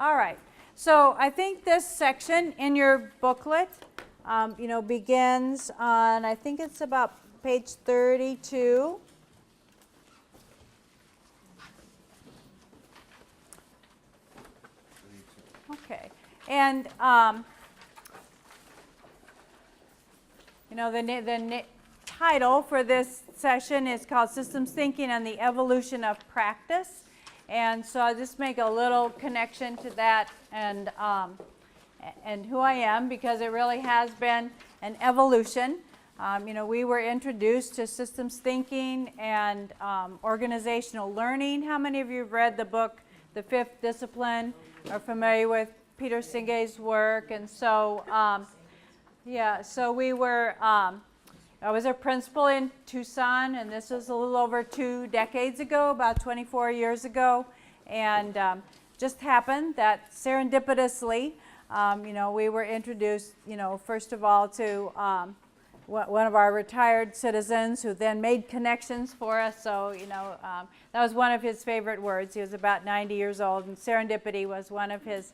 All right. So I think this section in your booklet, begins on, I think it's about page 32. Okay. And, the title for this session is called Systems Thinking and the Evolution of Practice. And so I'll just make a little connection to that and who I am, because it really has been an evolution. We were introduced to systems thinking and organizational learning. How many of you have read the book, The Fifth Discipline, are familiar with Peter Singe's work? And so, so we were, I was a principal in Tucson, and this was a little over 2 decades ago, about 24 years ago. And just happened that serendipitously, we were introduced, first of all to one of our retired citizens who then made connections for us. So, that was one of his favorite words. He was about 90 years old, and serendipity was one of his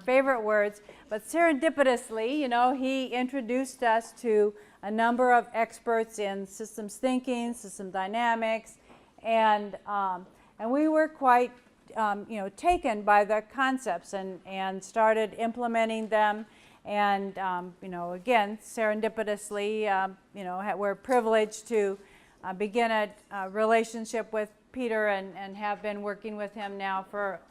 favorite words. But serendipitously, he introduced us to a number of experts in systems thinking, system dynamics, and we were quite, taken by the concepts and started implementing them. And, again, serendipitously, we're privileged to begin a relationship with Peter and have been working with him now for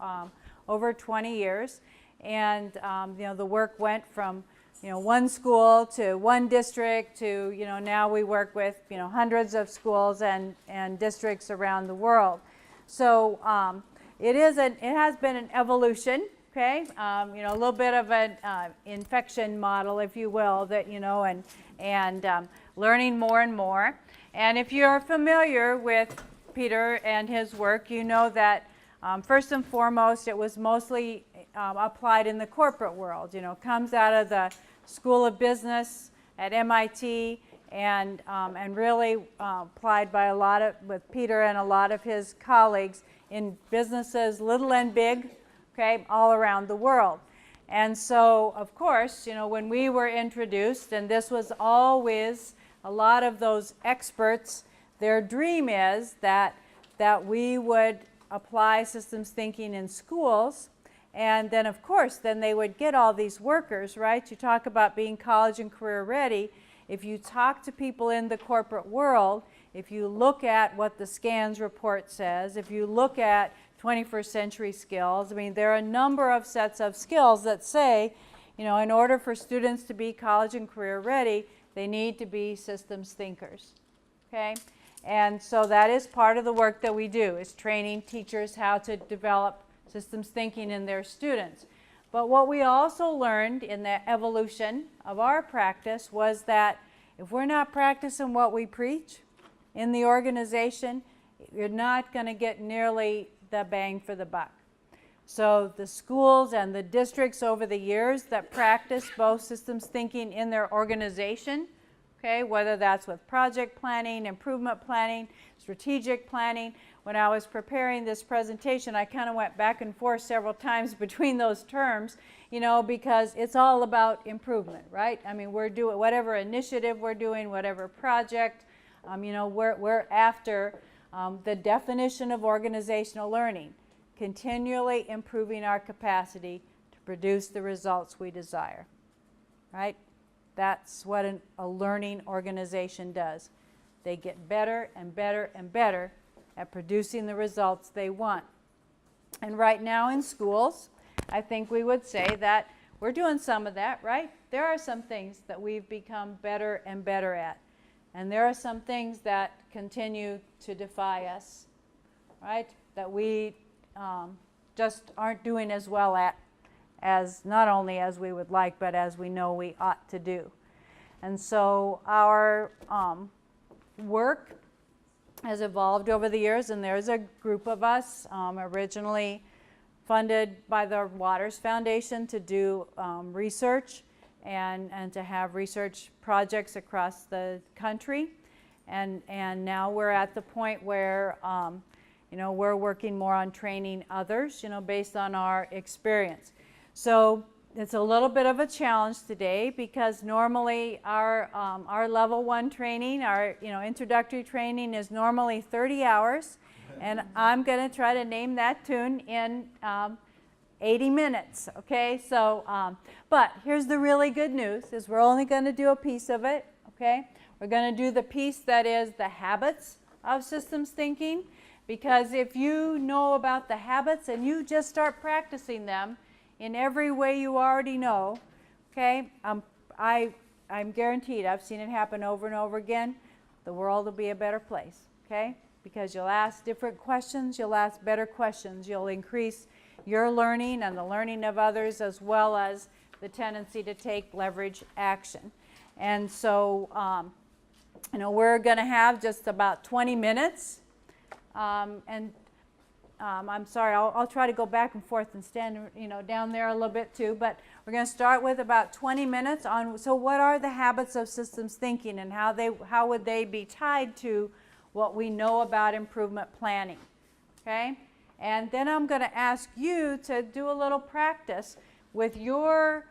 over 20 years. And, the work went from, one school to one district to, now we work with, hundreds of schools and districts around the world. So it has been an evolution. Okay, a little bit of an infection model, if you will, that and learning more and more. And if you're familiar with Peter and his work, you know that first and foremost, it was mostly applied in the corporate world. Comes out of the School of Business at MIT, and really applied by with Peter and a lot of his colleagues in businesses, little and big. Okay, all around the world. And so, of course, when we were introduced, and this was always a lot of those experts, their dream is that we would apply systems thinking in schools, and then, of course, then they would get all these workers, right? You talk about being college and career ready. If you talk to people in the corporate world, if you look at what the SCANS report says, if you look at 21st century skills. I mean, there are a number of sets of skills that say, in order for students to be college and career ready, they need to be systems thinkers. Okay? And so that is part of the work that we do, is training teachers how to develop systems thinking in their students. But what we also learned in the evolution of our practice was that if we're not practicing what we preach in the organization, you're not going to get nearly the bang for the buck. So the schools and the districts over the years that practice both systems thinking in their organization, okay, whether that's with project planning, improvement planning, strategic planning. When I was preparing this presentation, I kind of went back and forth several times between those terms, because it's all about improvement, right? I mean, we're doing whatever initiative we're doing, whatever project, we're after the definition of organizational learning, continually improving our capacity to produce the results we desire, right? That's what a learning organization does. They get better and better and better at producing the results they want. And right now in schools, I think we would say that we're doing some of that, right? There are some things that we've become better and better at. And there are some things that continue to defy us, right? That we just aren't doing as well at, as not only as we would like, but as we know we ought to do. And so our work has evolved over the years, and there's a group of us originally funded by the Waters Foundation to do research and to have research projects across the country. And now we're at the point where we're working more on training others, based on our experience. So it's a little bit of a challenge today because normally our level 1 training, our introductory training is normally 30 hours, and I'm going to try to name that tune in 80 minutes, okay? So, but here's the really good news, is we're only going to do a piece of it, okay? We're going to do the piece that is the habits of systems thinking, because if you know about the habits and you just start practicing them in every way you already know, okay, I'm guaranteed, I've seen it happen over and over again, the world will be a better place, okay? Because you'll ask different questions, you'll ask better questions, you'll increase your learning and the learning of others, as well as the tendency to take leverage action. And so, we're going to have just about 20 minutes. I'm sorry, I'll try to go back and forth and stand, down there a little bit too. But we're going to start with about 20 minutes on, so what are the habits of systems thinking, and how would they be tied to what we know about improvement planning, okay? And then I'm going to ask you to do a little practice with your,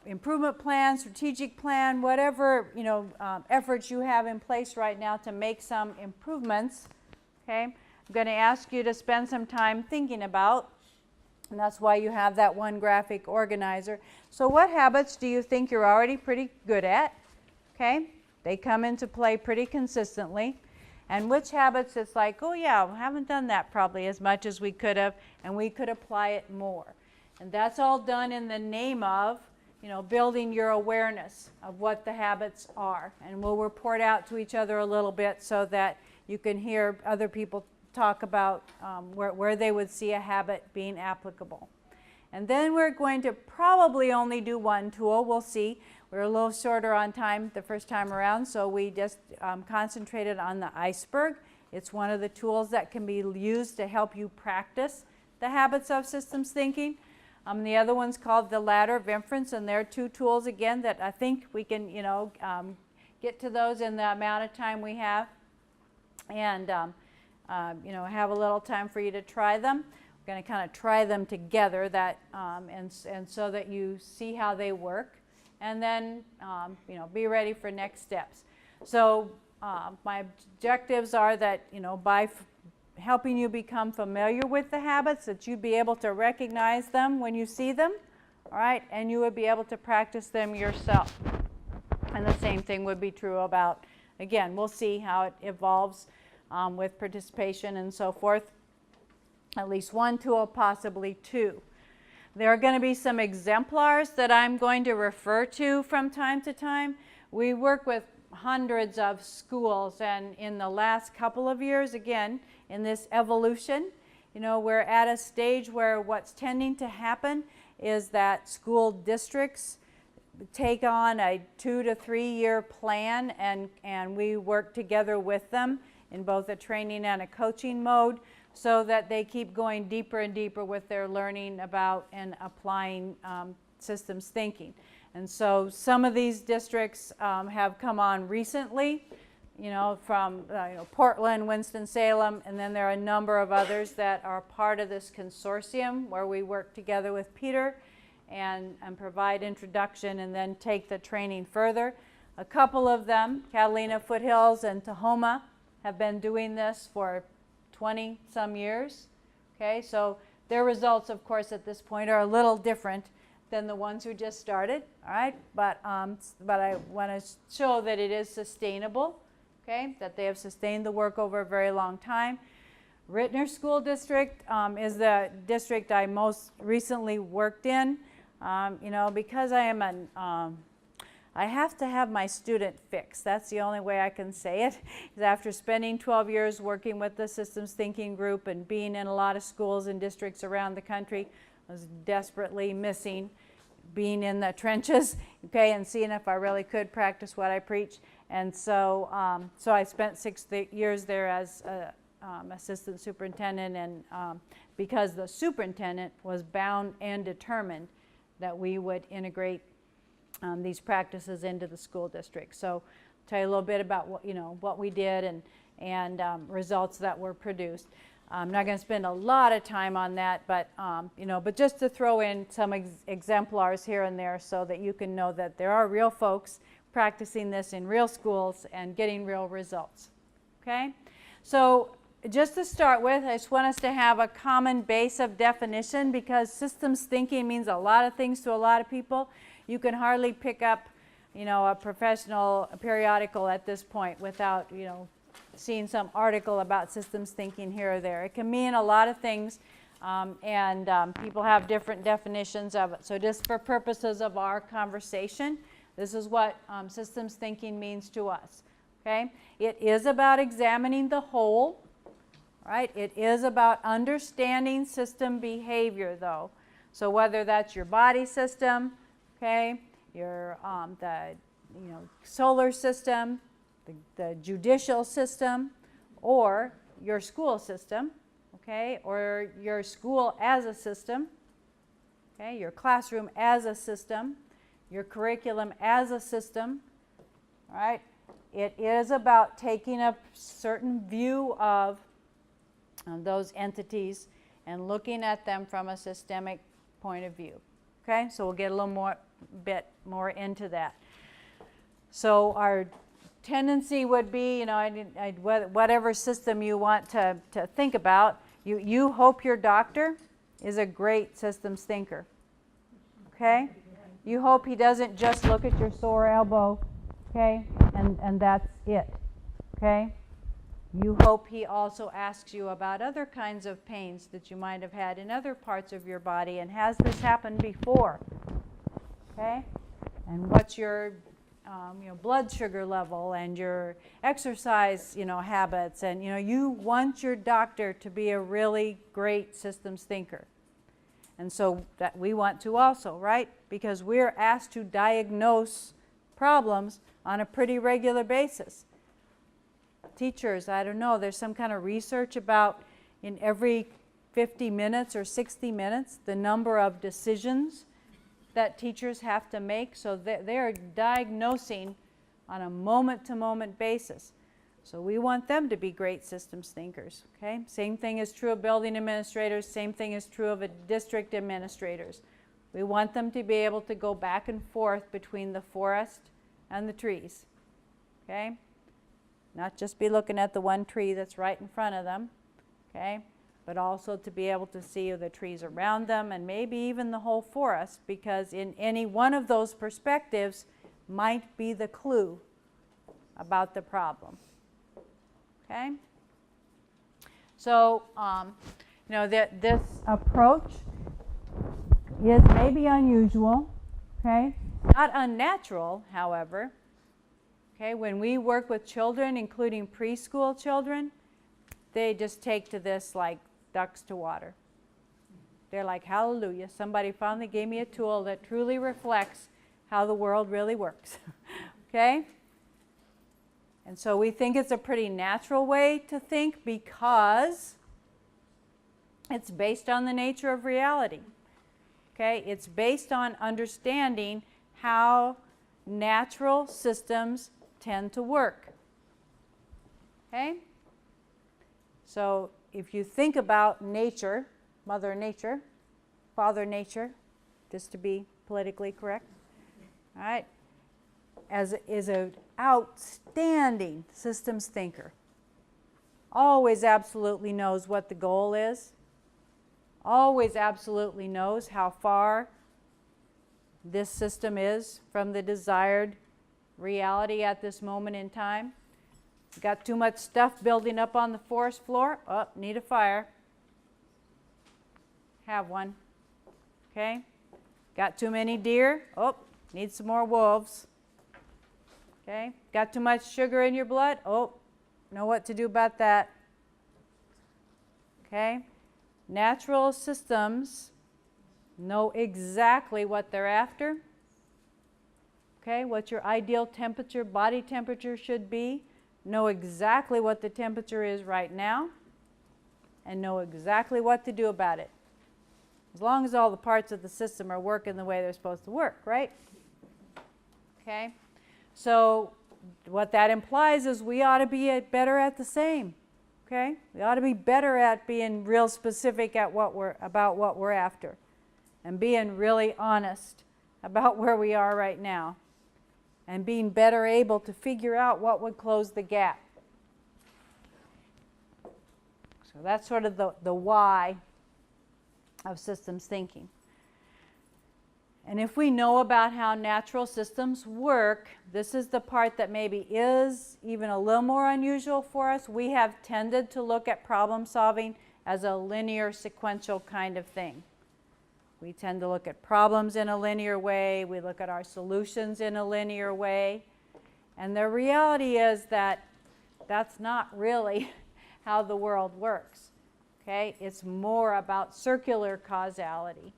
improvement plan, strategic plan, whatever, efforts you have in place right now to make some improvements, okay? I'm going to ask you to spend some time thinking about, and that's why you have that one graphic organizer. So what habits do you think you're already pretty good at, okay? They come into play pretty consistently. And which habits it's like, oh yeah, we haven't done that probably as much as we could have, and we could apply it more. And that's all done in the name of, building your awareness of what the habits are. And we'll report out to each other a little bit so that you can hear other people talk about where they would see a habit being applicable. And then we're going to probably only do one tool. We'll see. We're a little shorter on time the first time around, so we just concentrated on the iceberg. It's one of the tools that can be used to help you practice the habits of systems thinking. The other one's called the ladder of inference, and there are 2 tools again that I think we can, get to those in the amount of time we have, and have a little time for you to try them. We're going to kind of try them together, and so that you see how they work. And then, be ready for next steps. So my objectives are that, by helping you become familiar with the habits, that you'd be able to recognize them when you see them, all right, and you would be able to practice them yourself. And the same thing would be true about, again, we'll see how it evolves with participation and so forth. At least 1 tool, possibly 2. There are going to be some exemplars that I'm going to refer to from time to time. We work with hundreds of schools, and in the last couple of years, again, in this evolution, we're at a stage where what's tending to happen is that school districts take on a 2 to 3 year plan, and we work together with them in both a training and a coaching mode, so that they keep going deeper and deeper with their learning about and applying systems thinking. And so some of these districts have come on recently, from Portland, Winston-Salem, and then there are a number of others that are part of this consortium where we work together with Peter and provide introduction and then take the training further. A couple of them, Catalina Foothills and Tahoma, have been doing this for 20 some years. Okay, so their results, of course, at this point are a little different than the ones who just started. All right, but I want to show that it is sustainable. Okay, that they have sustained the work over a very long time. Rittner School District is the district I most recently worked in. Because I am I have to have my student fix. That's the only way I can say it. After spending 12 years working with the systems thinking group and being in a lot of schools and districts around the country, I was desperately missing being in the trenches, okay, and seeing if I really could practice what I preach. And so, I spent 6 years there as assistant superintendent, and because the superintendent was bound and determined that we would integrate these practices into the school district. So, I'll tell you a little bit about what we did and results that were produced. I'm not going to spend a lot of time on that, but but just to throw in some exemplars here and there so that you can know that there are real folks practicing this in real schools and getting real results. Okay? So just to start with, I just want us to have a common base of definition, because systems thinking means a lot of things to a lot of people. You can hardly pick up, a professional periodical at this point without, seeing some article about systems thinking here or there. It can mean a lot of things, and people have different definitions of it. So just for purposes of our conversation, this is what systems thinking means to us. Okay? It is about examining the whole, right? It is about understanding system behavior, though. So whether that's your body system, okay, your the solar system, the judicial system, or your school system, okay, or your school as a system, okay, your classroom as a system, your curriculum as a system, all right? It is about taking a certain view of those entities and looking at them from a systemic point of view, okay? So we'll get a little bit more into that. So our tendency would be, whatever system you want to think about, you hope your doctor is a great systems thinker, okay? You hope he doesn't just look at your sore elbow, okay, and that's it, okay? You hope he also asks you about other kinds of pains that you might have had in other parts of your body, and has this happened before, okay? And what's your blood sugar level and your exercise, habits, and you want your doctor to be a really great systems thinker. And so that we want to also, right? Because we're asked to diagnose problems on a pretty regular basis. Teachers, I don't know, there's some kind of research about in every 50 minutes or 60 minutes the number of decisions that teachers have to make, so they're diagnosing on a moment-to-moment basis. So we want them to be great systems thinkers, okay? Same thing is true of building administrators, same thing is true of district administrators. We want them to be able to go back and forth between the forest and the trees, okay? Not just be looking at the one tree that's right in front of them, okay? But also to be able to see the trees around them and maybe even the whole forest, because in any one of those perspectives might be the clue about the problem. Okay? So, this approach is maybe unusual, okay? Not unnatural, however. Okay, when we work with children, including preschool children, they just take to this like ducks to water. They're like, hallelujah, somebody finally gave me a tool that truly reflects how the world really works. Okay? And so we think it's a pretty natural way to think because it's based on the nature of reality. Okay? It's based on understanding how natural systems tend to work. Okay? So if you think about nature, Mother Nature, Father Nature, just to be politically correct, all right, is an outstanding systems thinker. Always absolutely knows what the goal is. Always absolutely knows how far this system is from the desired reality at this moment in time. Got too much stuff building up on the forest floor? Oh, need a fire. Have one. Okay? Got too many deer? Oh, need some more wolves. Okay? Got too much sugar in your blood? Oh, know what to do about that. Okay? Natural systems know exactly what they're after. Okay? What your ideal temperature, body temperature should be. Know exactly what the temperature is right now, and know exactly what to do about it. As long as all the parts of the system are working the way they're supposed to work, right? Okay? So what that implies is we ought to be better at the same. Okay? We ought to be better at being real specific at about what we're after, and being really honest about where we are right now, and being better able to figure out what would close the gap. So that's sort of the why of systems thinking. And if we know about how natural systems work, this is the part that maybe is even a little more unusual for us. We have tended to look at problem solving as a linear, sequential kind of thing. We tend to look at problems in a linear way. We look at our solutions in a linear way. And the reality is that that's not really how the world works. Okay? It's more about circular causality.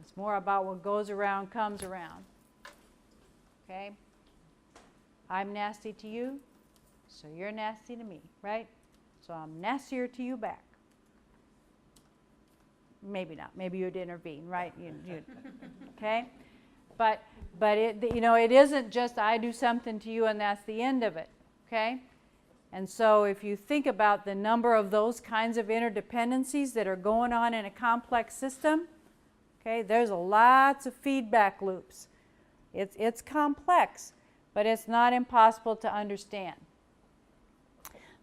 It's more about what goes around comes around. Okay? I'm nasty to you, so you're nasty to me, right? So I'm nastier to you back. Maybe not. Maybe you'd intervene, right? Okay? But it, it isn't just I do something to you and that's the end of it. Okay? And so if you think about the number of those kinds of interdependencies that are going on in a complex system, okay, there's lots of feedback loops. It's complex, but it's not impossible to understand.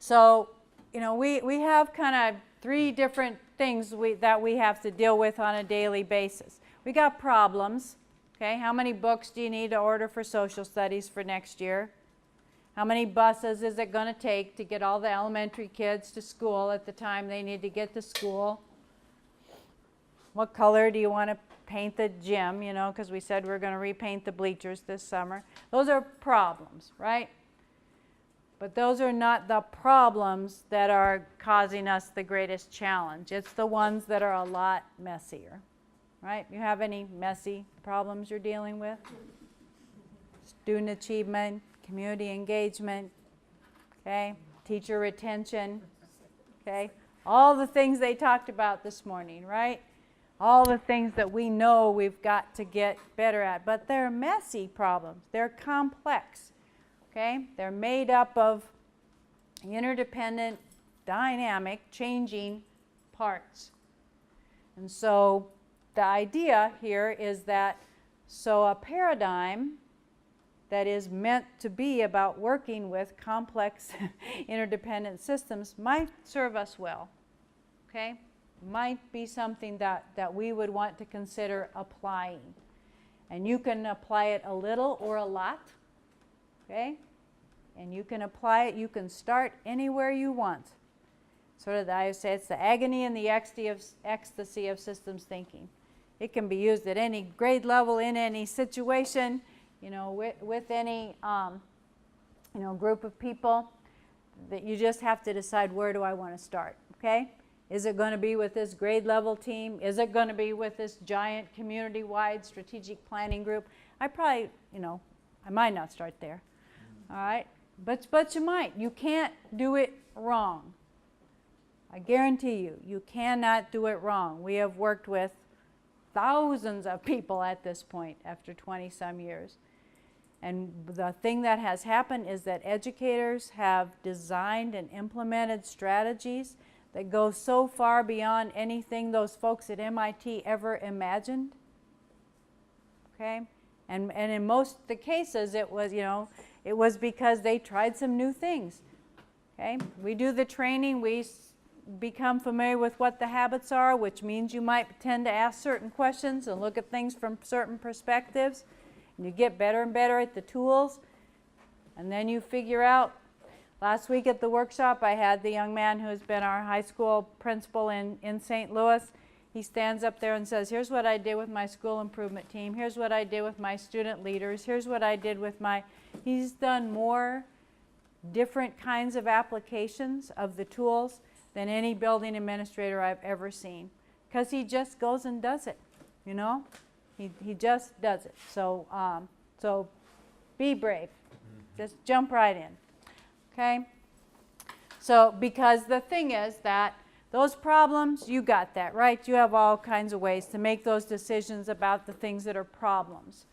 So, we have kind of three different things that we have to deal with on a daily basis. We got problems. Okay, how many books do you need to order for social studies for next year? How many buses is it going to take to get all the elementary kids to school at the time they need to get to school? What color do you want to paint the gym, because we said we're going to repaint the bleachers this summer. Those are problems, right? But those are not the problems that are causing us the greatest challenge. It's the ones that are a lot messier, right? You have any messy problems you're dealing with? Student achievement, community engagement, okay? Teacher retention, okay? All the things they talked about this morning, right? All the things that we know we've got to get better at. But they're messy problems. They're complex, okay? They're made up of interdependent, dynamic, changing parts. And so the idea here is that a paradigm that is meant to be about working with complex interdependent systems might serve us well, okay? Might be something that we would want to consider applying. And you can apply it a little or a lot, okay? And you can apply it, you can start anywhere you want. Sort of, I say it's the agony and the ecstasy of systems thinking. It can be used at any grade level, in any situation, with any group of people. That you just have to decide, where do I want to start, okay? Is it going to be with this grade level team? Is it going to be with this giant community-wide strategic planning group? I probably, I might not start there, all right? But you might. You can't do it wrong. I guarantee you, you cannot do it wrong. We have worked with thousands of people at this point after 20-some years. And the thing that has happened is that educators have designed and implemented strategies that go so far beyond anything those folks at MIT ever imagined. Okay? And in most of the cases it was because they tried some new things. Okay? We do the training, we become familiar with what the habits are, which means you might tend to ask certain questions and look at things from certain perspectives. And you get better and better at the tools. And then you figure out. Last week at the workshop, I had the young man who's been our high school principal in St. Louis. He stands up there and says, here's what I did with my school improvement team. Here's what I did with my student leaders. Here's what I did with my... He's done more different kinds of applications of the tools than any building administrator I've ever seen. Because he just goes and does it, He just does it. So be brave. Just jump right in. Okay? So, because the thing is that those problems, you got that, right? You have all kinds of ways to make those decisions about the things that are problems.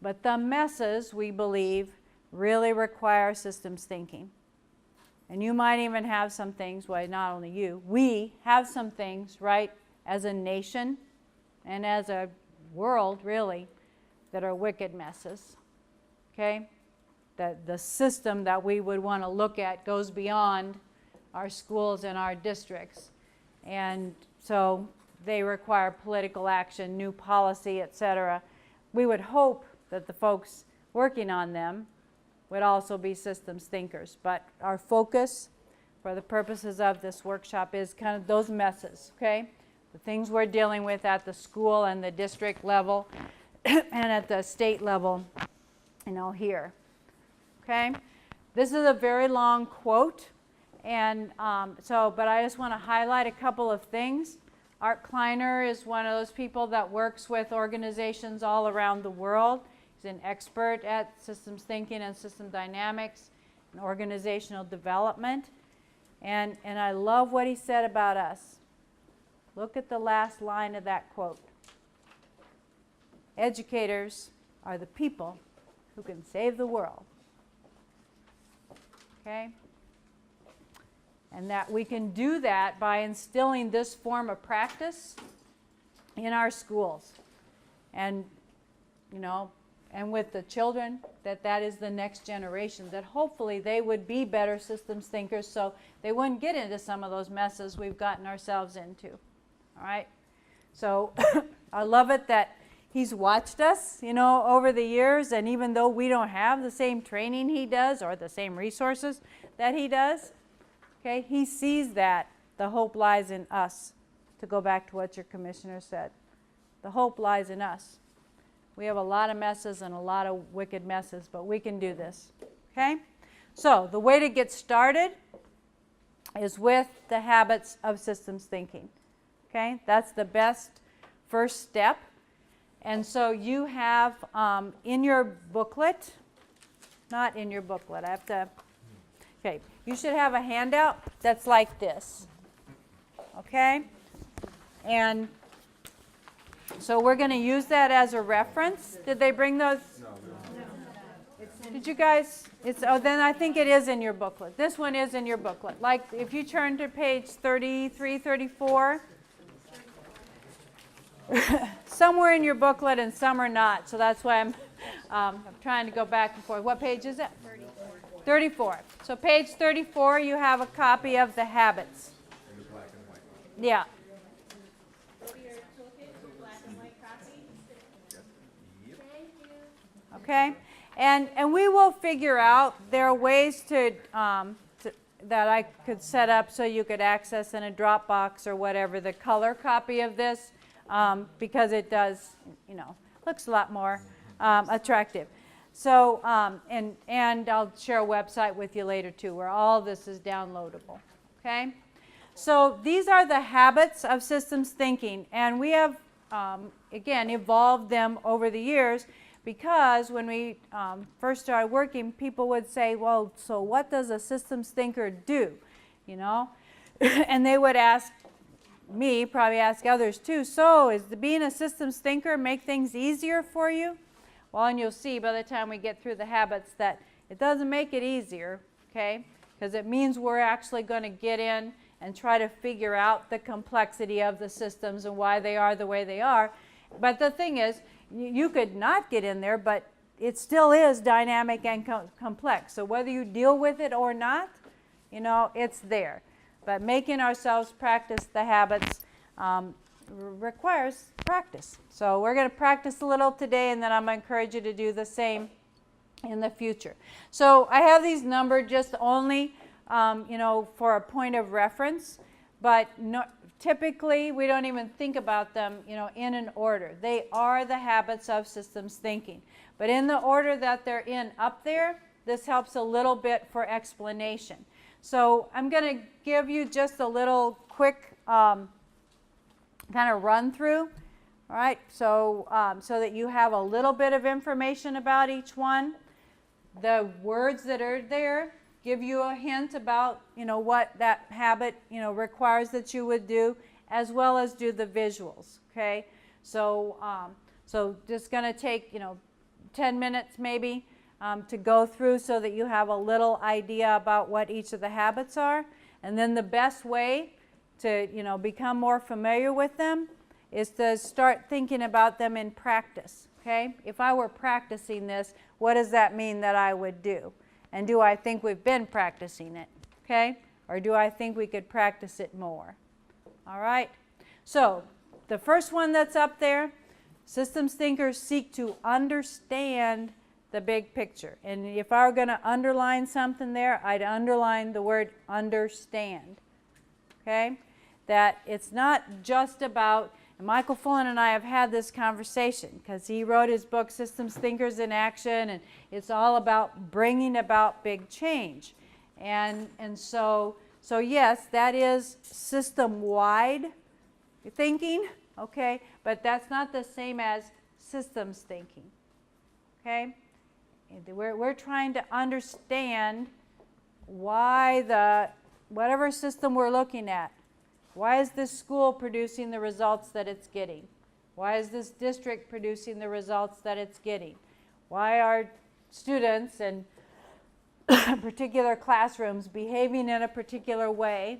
But the messes, we believe, really require systems thinking. And you might even have some things, well, not only you, we have some things, right, as a nation and as a world, really, that are wicked messes, okay? The system that we would want to look at goes beyond our schools and our districts. And so they require political action, new policy, etc. We would hope that the folks working on them would also be systems thinkers. But our focus for the purposes of this workshop is kind of those messes, okay? The things we're dealing with at the school and the district level and at the state level, here. Okay? This is a very long quote, and but I just want to highlight a couple of things. Art Kleiner is one of those people that works with organizations all around the world. He's an expert at systems thinking and system dynamics and organizational development. And I love what he said about us. Look at the last line of that quote. Educators are the people who can save the world. Okay? And that we can do that by instilling this form of practice in our schools. And, and with the children, that is the next generation, that hopefully they would be better systems thinkers so they wouldn't get into some of those messes we've gotten ourselves into. All right? So I love it that he's watched us, over the years, and even though we don't have the same training he does or the same resources that he does, okay, he sees that the hope lies in us. To go back to what your commissioner said, the hope lies in us. We have a lot of messes and a lot of wicked messes, but we can do this, okay? So the way to get started is with the habits of systems thinking, okay? That's the best first step. And so you have in your booklet, not in your booklet, I have to, okay, you should have a handout that's like this, okay? And so we're going to use that as a reference. Did they bring those? No. Did you guys? Then I think it is in your booklet. This one is in your booklet. Like if you turn to page 33, 34, somewhere in your booklet and some are not. So that's why I'm trying to go back and forth. What page is it? 34. So page 34, you have a copy of the habits. In the black and white. Yeah. Okay, and we will figure out, there are ways that I could set up so you could access in a Dropbox or whatever the color copy of this, because it does, looks a lot more attractive. So, and I'll share a website with you later too, where all this is downloadable. Okay, so these are the habits of systems thinking, and we have again evolved them over the years. Because when we first started working, people would say, well, so what does a systems thinker do? And they would ask me, probably ask others too, so is being a systems thinker make things easier for you? Well, and you'll see by the time we get through the habits that it doesn't make it easier, okay? Because it means we're actually going to get in and try to figure out the complexity of the systems and why they are the way they are. But the thing is, you could not get in there, but it still is dynamic and complex. So whether you deal with it or not, it's there. But making ourselves practice the habits requires practice. So we're going to practice a little today, and then I'm going to encourage you to do the same in the future. So I have these numbered just only, for a point of reference, but typically, we don't even think about them, in an order. They are the habits of systems thinking. But in the order that they're in up there, this helps a little bit for explanation. So I'm going to give you just a little quick kind of run through, all right? So, so that you have a little bit of information about each one. The words that are there give you a hint about, what that habit, requires that you would do, as well as do the visuals, okay? So, so just going to take, 10 minutes maybe to go through so that you have a little idea about what each of the habits are. And then the best way to become more familiar with them is to start thinking about them in practice. Okay? If I were practicing this, what does that mean that I would do? And do I think we've been practicing it? Okay? Or do I think we could practice it more? All right? So the first one that's up there, systems thinkers seek to understand the big picture. And if I were going to underline something there, I'd underline the word understand. Okay? That it's not just about, and Michael Fullen and I have had this conversation because he wrote his book Systems Thinkers in Action, and it's all about bringing about big change. And so yes, that is system-wide thinking, okay, but that's not the same as systems thinking, okay? We're trying to understand why whatever system we're looking at, why is this school producing the results that it's getting? Why is this district producing the results that it's getting? Why are students and particular classrooms behaving in a particular way?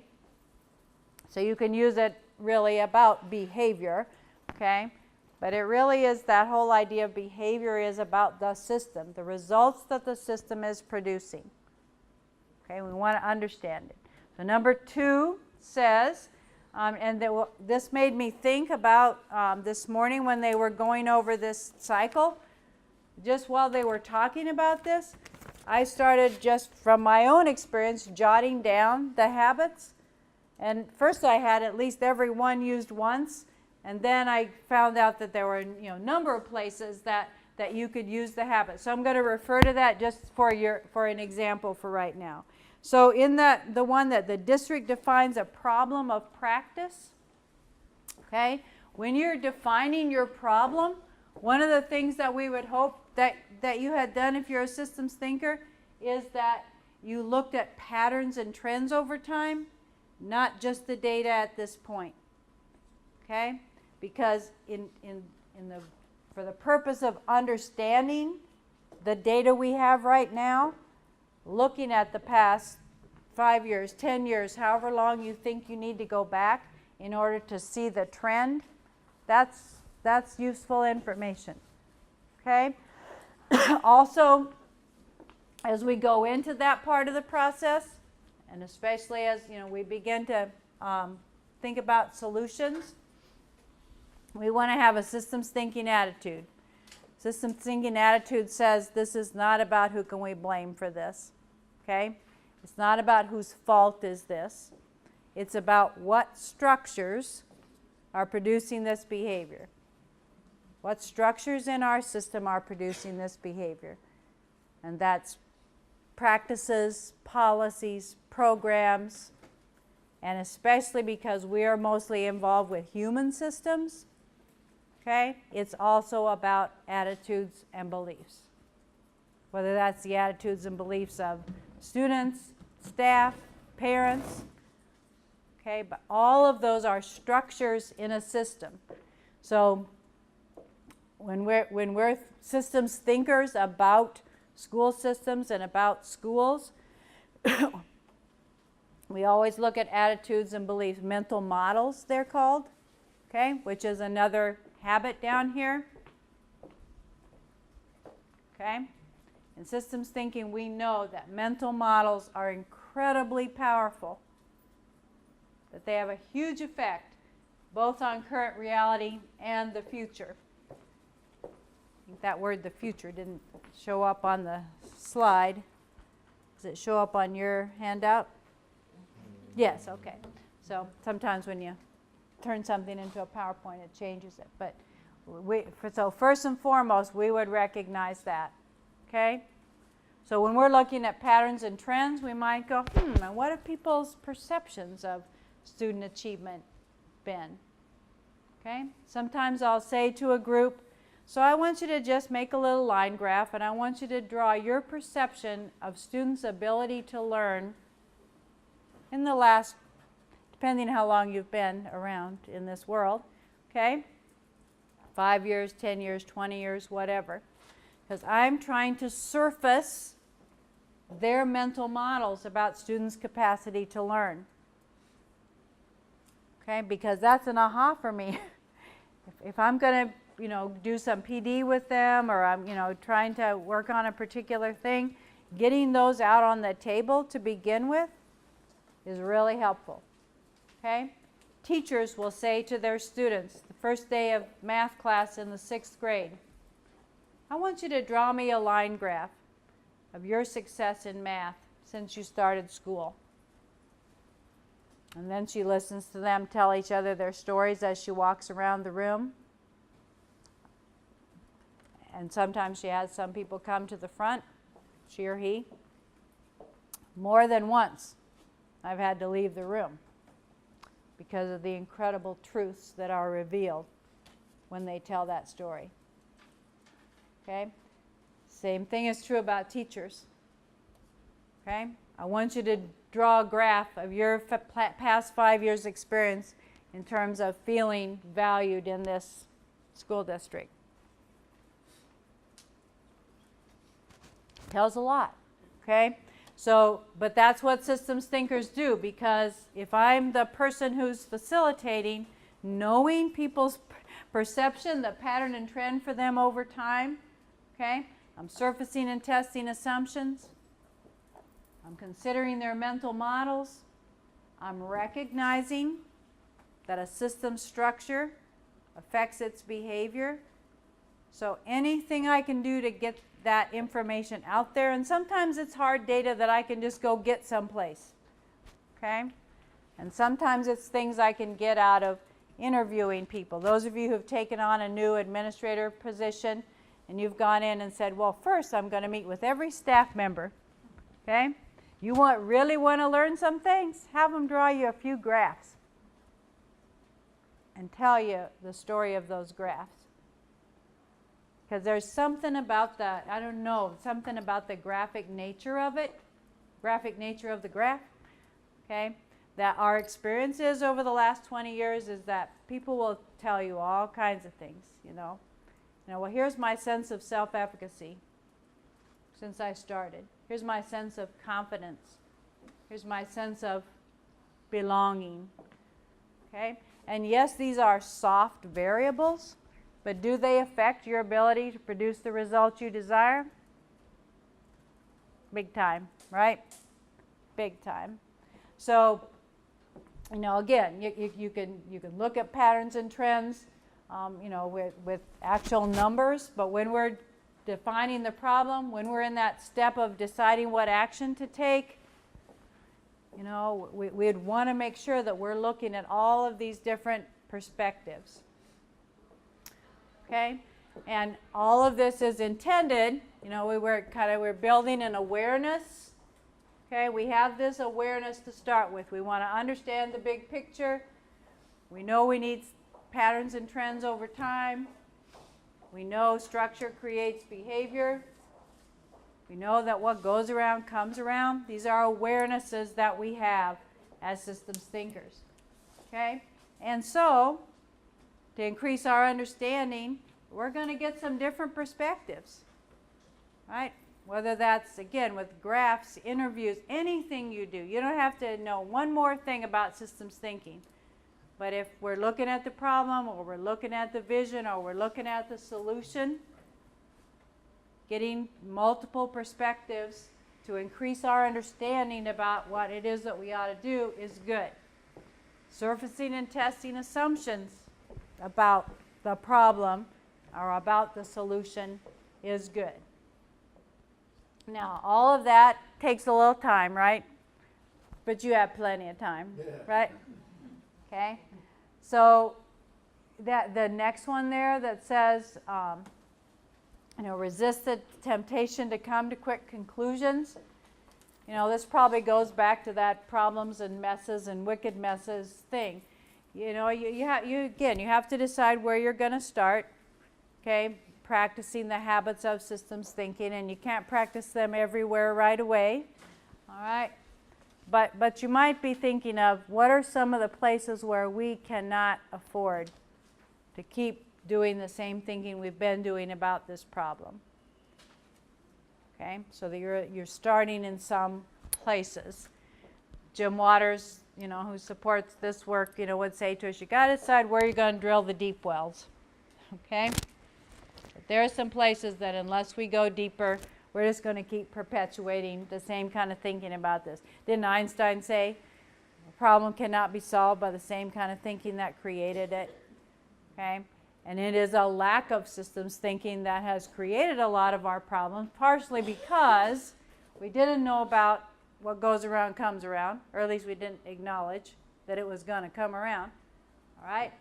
So you can use it really about behavior, okay? But it really is that whole idea of behavior is about the system, the results that the system is producing. Okay, we want to understand it. So number 2 says, this made me think about this morning when they were going over this cycle. Just while they were talking about this, I started just from my own experience jotting down the habits. And first I had at least every one used once, and then I found out that there were a number of places that you could use the habit. So I'm going to refer to that just for an example for right now. So in the one that the district defines a problem of practice, okay, when you're defining your problem, one of the things that we would hope that you had done if you're a systems thinker is that you looked at patterns and trends over time, not just the data at this point. Okay? Because for the purpose of understanding the data we have right now, looking at the past 5 years, 10 years, however long you think you need to go back in order to see the trend, that's useful information. Okay? Also, as we go into that part of the process, and especially as we begin to think about solutions, we want to have a systems thinking attitude. Systems thinking attitude says this is not about who can we blame for this. Okay? It's not about whose fault is this. It's about what structures are producing this behavior. What structures in our system are producing this behavior? And that's practices, policies, programs, and especially because we are mostly involved with human systems, okay, it's also about attitudes and beliefs. Whether that's the attitudes and beliefs of students, staff, parents, okay, but all of those are structures in a system. So when we're systems thinkers about school systems and about schools, we always look at attitudes and beliefs. Mental models, they're called, okay, which is another habit down here. Okay? In systems thinking, we know that mental models are incredibly powerful, that they have a huge effect both on current reality and the future. I think that word, the future, didn't show up on the slide. Does it show up on your handout? Yes, okay. So sometimes when you turn something into a PowerPoint, it changes it. But so first and foremost, we would recognize that. Okay? So when we're looking at patterns and trends, we might go, and what have people's perceptions of student achievement been? Okay? Sometimes I'll say to a group, so I want you to just make a little line graph, and I want you to draw your perception of students' ability to learn in the last, depending how long you've been around in this world, okay? 5 years, 10 years, 20 years, whatever. because I'm trying to surface their mental models about students' capacity to learn. Okay, because that's an aha for me. If I'm going to, do some PD with them, or I'm, trying to work on a particular thing, getting those out on the table to begin with is really helpful. Okay? Teachers will say to their students, the first day of math class in the 6th grade, I want you to draw me a line graph of your success in math since you started school. And then she listens to them tell each other their stories as she walks around the room. And sometimes she has some people come to the front, she or he. More than once, I've had to leave the room because of the incredible truths that are revealed when they tell that story. Okay? Same thing is true about teachers. Okay? I want you to draw a graph of your past 5 years' experience in terms of feeling valued in this school district. Tells a lot. Okay? So, but that's what systems thinkers do, because if I'm the person who's facilitating, knowing people's perception, the pattern and trend for them over time, okay? I'm surfacing and testing assumptions. I'm considering their mental models. I'm recognizing that a system structure affects its behavior. So anything I can do to get that information out there, and sometimes it's hard data that I can just go get someplace, okay? And sometimes it's things I can get out of interviewing people. Those of you who've taken on a new administrator position and you've gone in and said, well, first I'm going to meet with every staff member, okay? You really want to learn some things? Have them draw you a few graphs and tell you the story of those graphs. Because there's something about something about the graphic nature of it, graphic nature of the graph, okay? That our experience is over the last 20 years is that people will tell you all kinds of things, well, here's my sense of self-efficacy since I started. Here's my sense of confidence. Here's my sense of belonging, okay? And yes, these are soft variables, but do they affect your ability to produce the results you desire? Big time, right? Big time. So, again, you can look at patterns and trends, with actual numbers, but when we're defining the problem, when we're in that step of deciding what action to take, we'd want to make sure that we're looking at all of these different perspectives. Okay, and all of this is intended, we're building an awareness. Okay, we have this awareness to start with. We want to understand the big picture. We know we need patterns and trends over time. We know structure creates behavior. We know that what goes around comes around. These are awarenesses that we have as systems thinkers. Okay, and so to increase our understanding, we're going to get some different perspectives, right? Whether that's, again, with graphs, interviews, anything you do. You don't have to know one more thing about systems thinking. But if we're looking at the problem, or we're looking at the vision, or we're looking at the solution, getting multiple perspectives to increase our understanding about what it is that we ought to do is good. Surfacing and testing assumptions about the problem or about the solution is good. Now, all of that takes a little time, right? But you have plenty of time, right? Okay. So the next one there that says, resist the temptation to come to quick conclusions. This probably goes back to that problems and messes and wicked messes thing. You have to decide where you're going to start, okay, practicing the habits of systems thinking, and you can't practice them everywhere right away, all right? But you might be thinking of what are some of the places where we cannot afford to keep doing the same thinking we've been doing about this problem. Okay, so that you're starting in some places. Jim Waters, who supports this work, would say to us, you got to decide where you're going to drill the deep wells. Okay, but there are some places that unless we go deeper, we're just going to keep perpetuating the same kind of thinking about this. Didn't Einstein say a problem cannot be solved by the same kind of thinking that created it? Okay, and it is a lack of systems thinking that has created a lot of our problems, partially because we didn't know about what goes around comes around, or at least we didn't acknowledge that it was going to come around. All right,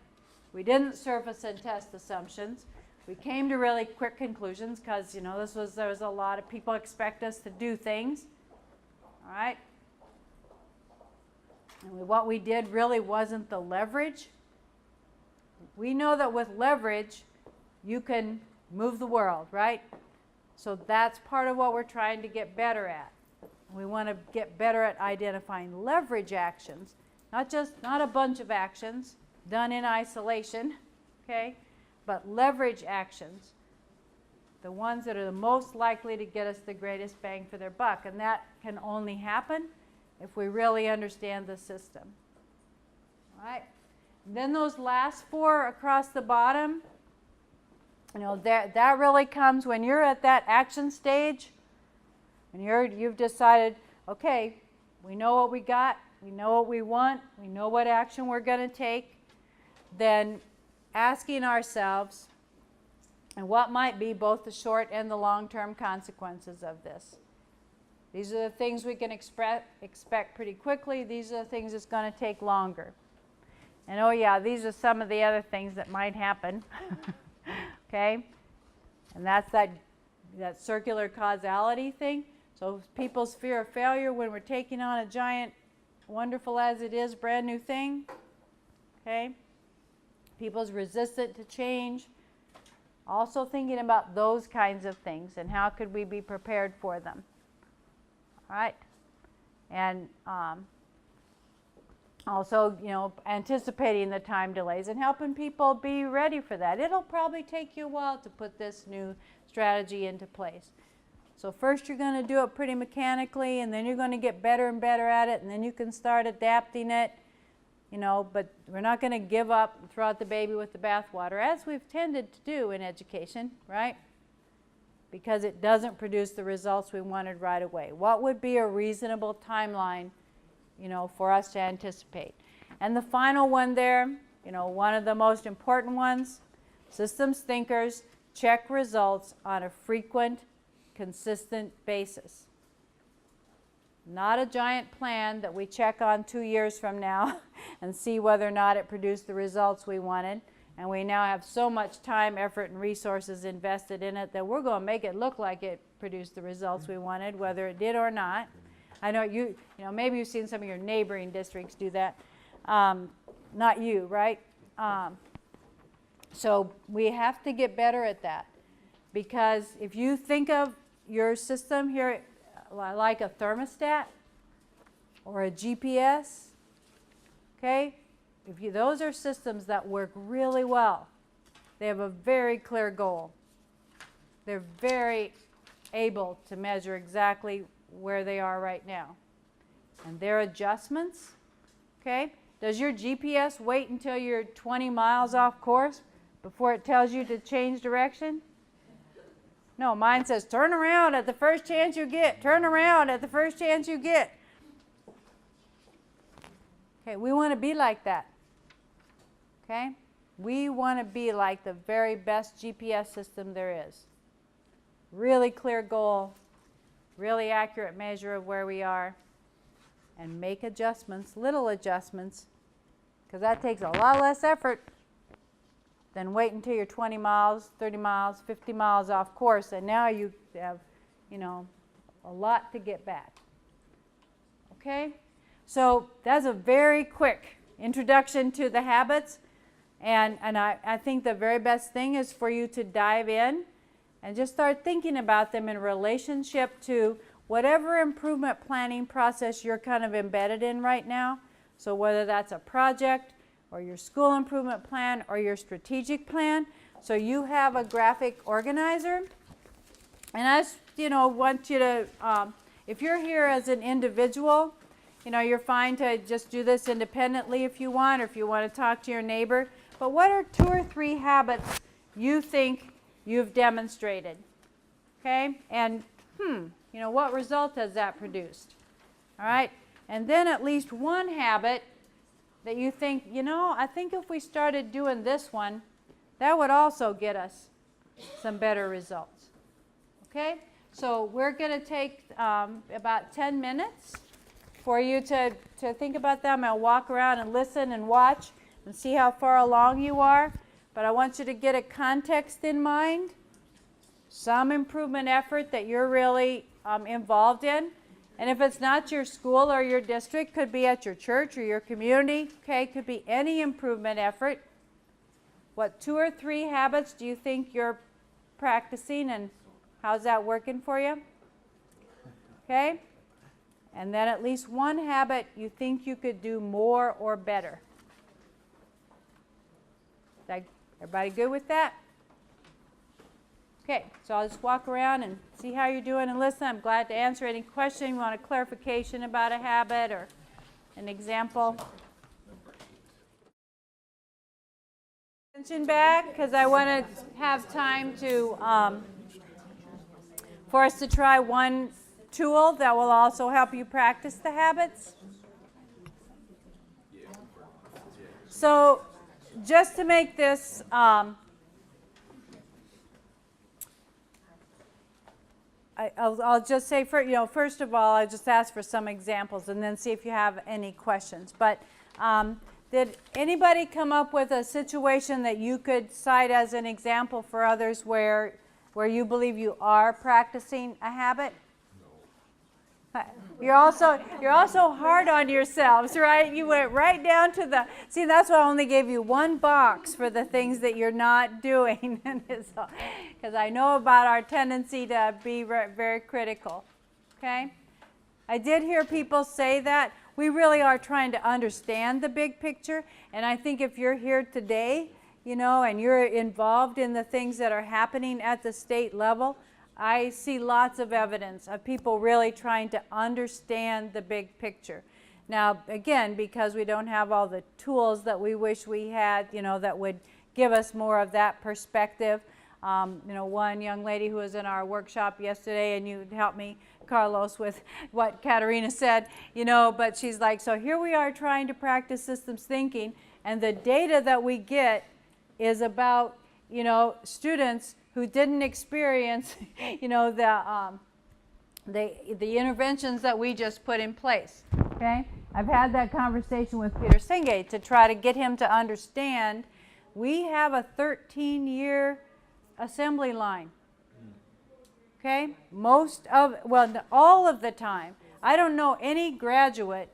we didn't surface and test assumptions. We came to really quick conclusions because, there was a lot of people expect us to do things. All right. And what we did really wasn't the leverage. We know that with leverage, you can move the world, right? So that's part of what we're trying to get better at. We want to get better at identifying leverage actions, not a bunch of actions done in isolation, okay? But leverage actions, the ones that are the most likely to get us the greatest bang for their buck. And that can only happen if we really understand the system. All right? And then those last four across the bottom, that really comes when you're at that action stage and you've decided, okay, we know what we got, we know what we want, we know what action we're going to take, then asking ourselves, and what might be both the short and the long-term consequences of this. These are the things we can expect pretty quickly. These are the things that's going to take longer. And oh yeah, these are some of the other things that might happen. Okay? And that's that circular causality thing. So people's fear of failure when we're taking on a giant, wonderful as it is, brand new thing. Okay? People's resistant to change. Also thinking about those kinds of things and how could we be prepared for them. All right? And also, anticipating the time delays and helping people be ready for that. It'll probably take you a while to put this new strategy into place. So first you're going to do it pretty mechanically, and then you're going to get better and better at it, and then you can start adapting it. But we're not going to give up and throw out the baby with the bathwater, as we've tended to do in education, right? Because it doesn't produce the results we wanted right away. What would be a reasonable timeline, for us to anticipate? And the final one there, one of the most important ones, systems thinkers check results on a frequent, consistent basis. Not a giant plan that we check on 2 years from now and see whether or not it produced the results we wanted. And we now have so much time, effort, and resources invested in it that we're going to make it look like it produced the results we wanted, whether it did or not. I know maybe you've seen some of your neighboring districts do that. Not you, right? So we have to get better at that. Because if you think of your system here like a thermostat or a GPS, okay? Those are systems that work really well. They have a very clear goal. They're very able to measure exactly where they are right now. And their adjustments, okay? Does your GPS wait until you're 20 miles off course before it tells you to change direction? No, mine says turn around at the first chance you get. Turn around at the first chance you get. Okay, we want to be like that. Okay? We want to be like the very best GPS system there is. Really clear goal, really accurate measure of where we are, and make adjustments, little adjustments, because that takes a lot less effort than wait until you're 20 miles, 30 miles, 50 miles off course, and now you have, a lot to get back. Okay? So that's a very quick introduction to the habits, and I think the very best thing is for you to dive in and just start thinking about them in relationship to whatever improvement planning process you're kind of embedded in right now. So whether that's a project, or your school improvement plan, or your strategic plan. So you have a graphic organizer. And want you to, if you're here as an individual, you're fine to just do this independently if you want, or if you want to talk to your neighbor. But what are 2 or 3 habits you think you've demonstrated? Okay, and what result has that produced? All right, and then at least one habit that you think, I think if we started doing this one, that would also get us some better results. Okay, so we're going to take about 10 minutes for you to think about them. I'll walk around and listen and watch and see how far along you are. But I want you to get a context in mind, some improvement effort that you're really involved in. And if it's not your school or your district, could be at your church or your community, okay, could be any improvement effort. What 2 or 3 habits do you think you're practicing, and how's that working for you? Okay? And then at least one habit you think you could do more or better. Everybody good with that? Okay, so I'll just walk around and see how you're doing and listen. I'm glad to answer any question. You want a clarification about a habit or an example? Attention back, because I want to have time to for us to try one tool that will also help you practice the habits. So just to make this I'll just say, first of all, I just ask for some examples and then see if you have any questions. But did anybody come up with a situation that you could cite as an example for others where you believe you are practicing a habit? You're also hard on yourselves, right? You went right down to the, see, that's why I only gave you one box for the things that you're not doing, because I know about our tendency to be very critical, okay? I did hear people say that we really are trying to understand the big picture, and I think if you're here today, and you're involved in the things that are happening at the state level, I see lots of evidence of people really trying to understand the big picture. Now, again, because we don't have all the tools that we wish we had, that would give us more of that perspective. One young lady who was in our workshop yesterday, and you helped me, Carlos, with what Katerina said, but she's like, so here we are trying to practice systems thinking, and the data that we get is about, students who didn't experience, the interventions that we just put in place, okay? I've had that conversation with Peter Singate to try to get him to understand we have a 13-year assembly line, okay? All of the time. I don't know any graduate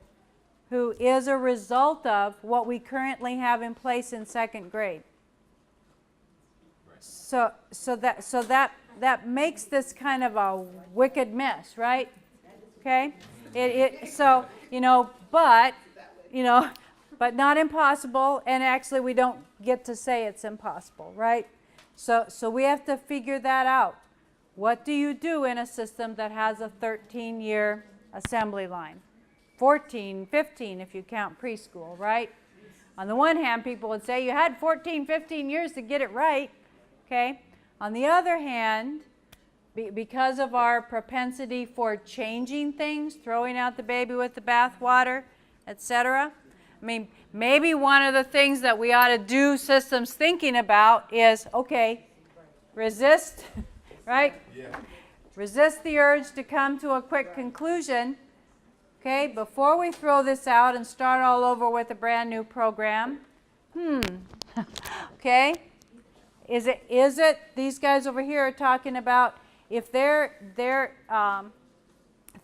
who is a result of what we currently have in place in 2nd grade. So that makes this kind of a wicked mess, right? Okay? But not impossible, and actually we don't get to say it's impossible, right? So we have to figure that out. What do you do in a system that has a 13-year assembly line? 14, 15 if you count preschool, right? On the one hand, people would say you had 14, 15 years to get it right. Okay. On the other hand, because of our propensity for changing things, throwing out the baby with the bathwater, etc. Maybe one of the things that we ought to do systems thinking about is, okay, resist, right? Yeah. Resist the urge to come to a quick conclusion, okay, before we throw this out and start all over with a brand new program. Okay. Is it these guys over here are talking about if their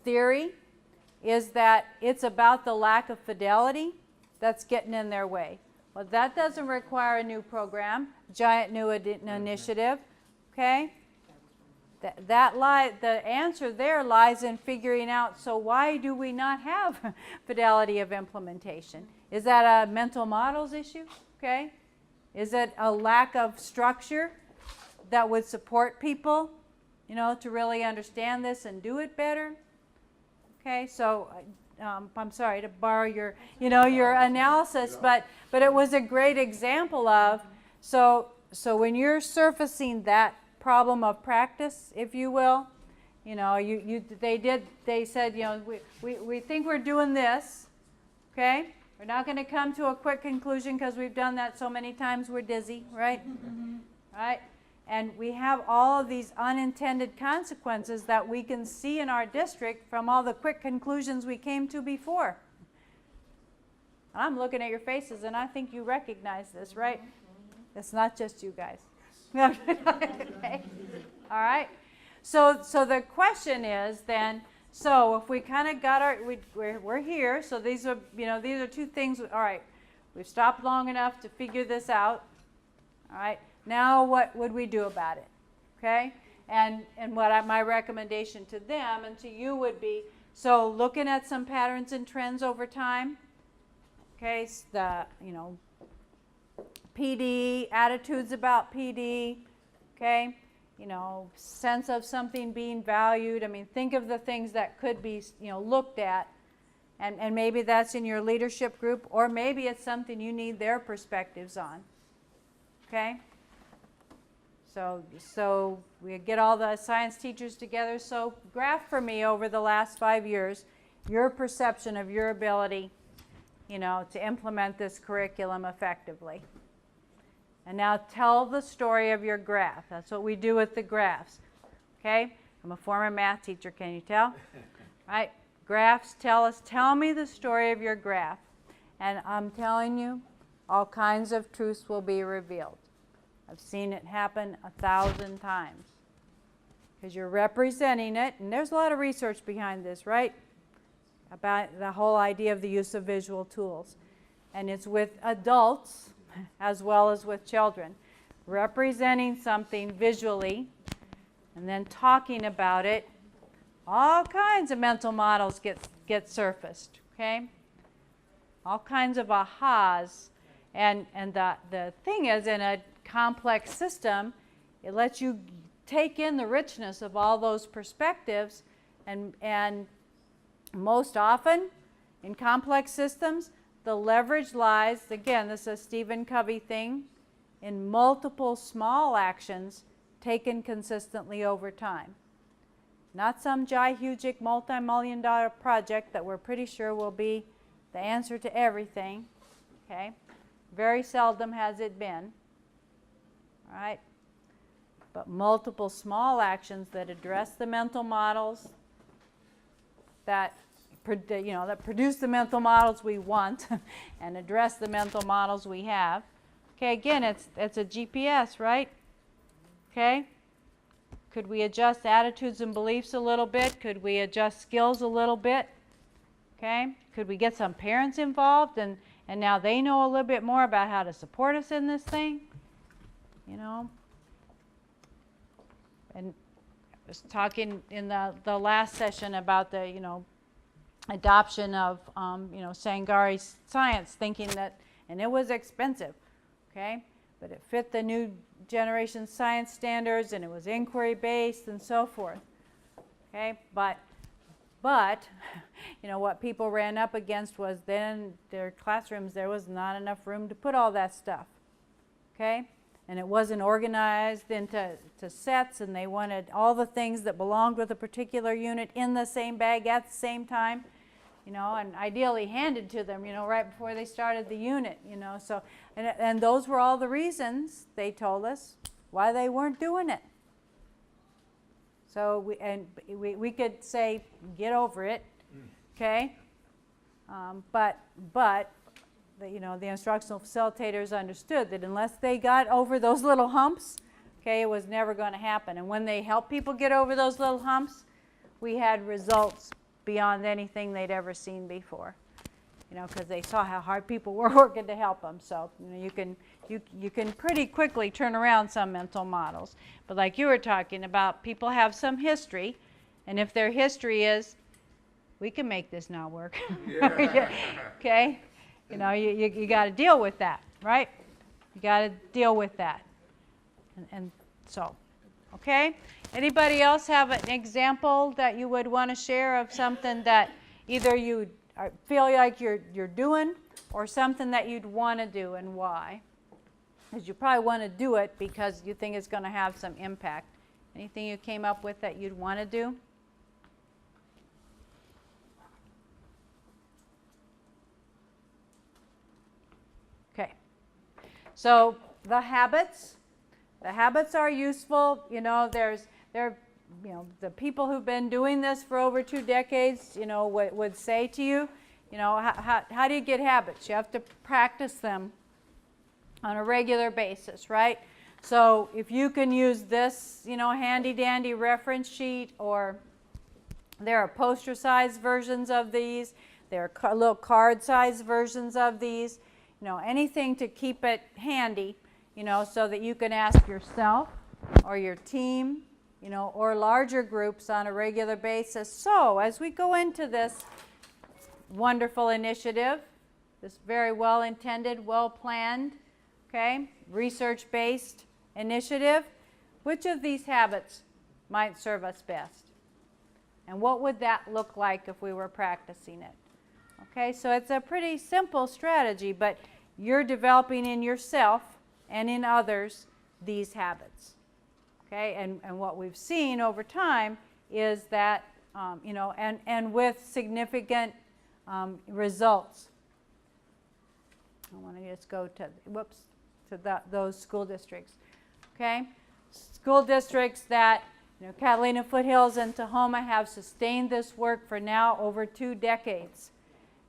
theory is that it's about the lack of fidelity that's getting in their way. Well, that doesn't require a new program, giant new initiative, okay? The answer there lies in figuring out, so why do we not have fidelity of implementation? Is that a mental models issue, okay? Is it a lack of structure that would support people you know, to really understand this and do it better. Okay, so I'm sorry to borrow your, you know, your analysis, but it was a great example of, so when you're surfacing that problem of practice, if you will, you know, they said, you know, we think we're doing this, okay? We're not going to come to a quick conclusion because we've done that so many times we're dizzy, right? Right? And we have all of these unintended consequences that we can see in our district from all the quick conclusions we came to before. I'm looking at your faces and I think you recognize this, right? It's not just you guys. Okay. All right. So the question is then, so if we kind of got we're here, so these are, you know, these are two things. All right, we've stopped long enough to figure this out. All right, now what would we do about it? Okay, and my recommendation to them and to you would be, so looking at some patterns and trends over time. Okay, the, you know, PD, attitudes about PD. Okay. You know, sense of something being valued. I mean, think of the things that could be, you know, looked at. And maybe that's in your leadership group, or maybe it's something you need their perspectives on. Okay? So we get all the science teachers together. So graph for me over the last 5 years your perception of your ability, you know, to implement this curriculum effectively. And now tell the story of your graph. That's what we do with the graphs. Okay? I'm a former math teacher, can you tell? Right? Graphs tell me the story of your graph. And I'm telling you, all kinds of truths will be revealed. I've seen it happen 1,000 times. Because you're representing it, and there's a lot of research behind this, right? About the whole idea of the use of visual tools. And it's with adults as well as with children, representing something visually and then talking about it. All kinds of mental models get surfaced, okay? All kinds of ahas. And the thing is, in a complex system, it lets you take in the richness of all those perspectives, and most often in complex systems, the leverage lies, again, this is a Stephen Covey thing, in multiple small actions taken consistently over time. Not some gigantic multi-million-dollar project that we're pretty sure will be the answer to everything. Okay? Very seldom has it been. All right? But multiple small actions that address the mental models that produce the mental models we want and address the mental models we have. Okay, again, it's a GPS, right? Okay? Could we adjust attitudes and beliefs a little bit? Could we adjust skills a little bit? Okay? Could we get some parents involved and now they know a little bit more about how to support us in this thing? You know? And I was talking in the last session about the, you know, adoption of, Sangari science, thinking that, and it was expensive, okay? But it fit the new generation science standards, and it was inquiry-based and so forth, okay? But, you know, what people ran up against was then their classrooms, there was not enough room to put all that stuff, okay? And it wasn't organized into sets, and they wanted all the things that belonged with a particular unit in the same bag at the same time. You know, and ideally handed to them, you know, right before they started the unit, you know. So, and those were all the reasons, they told us, why they weren't doing it. So, we could say, get over it, okay? But the instructional facilitators understood that unless they got over those little humps, okay, it was never going to happen. And when they helped people get over those little humps, we had results beyond anything they'd ever seen before, you know, because they saw how hard people were working to help them. So, you know, you can pretty quickly turn around some mental models. But like you were talking about, people have some history, and if their history is, we can make this not work, okay, you know, you got to deal with that, right? You got to deal with that, and so Okay? Anybody else have an example that you would want to share of something that either you feel like you're doing or something that you'd want to do and why? Because you probably want to do it because you think it's going to have some impact. Anything you came up with that you'd want to do? Okay. So the habits are useful. You know, the people who've been doing this for over 2 decades, you know, would say to you, you know, how do you get habits? You have to practice them on a regular basis, right? So if you can use this, you know, handy dandy reference sheet, or there are poster size versions of these, there are little card size versions of these, you know, anything to keep it handy, you know, so that you can ask yourself or your team, you know, or larger groups on a regular basis. So as we go into this wonderful initiative, this very well intended, well planned, okay, research-based initiative, which of these habits might serve us best? And what would that look like if we were practicing it? Okay, so it's a pretty simple strategy, but you're developing in yourself and in others these habits. Okay, and what we've seen over time is that, you know, and with significant results. I want to just go to, those school districts. Okay, school districts that, you know, Catalina Foothills and Tahoma have sustained this work for now over 2 decades.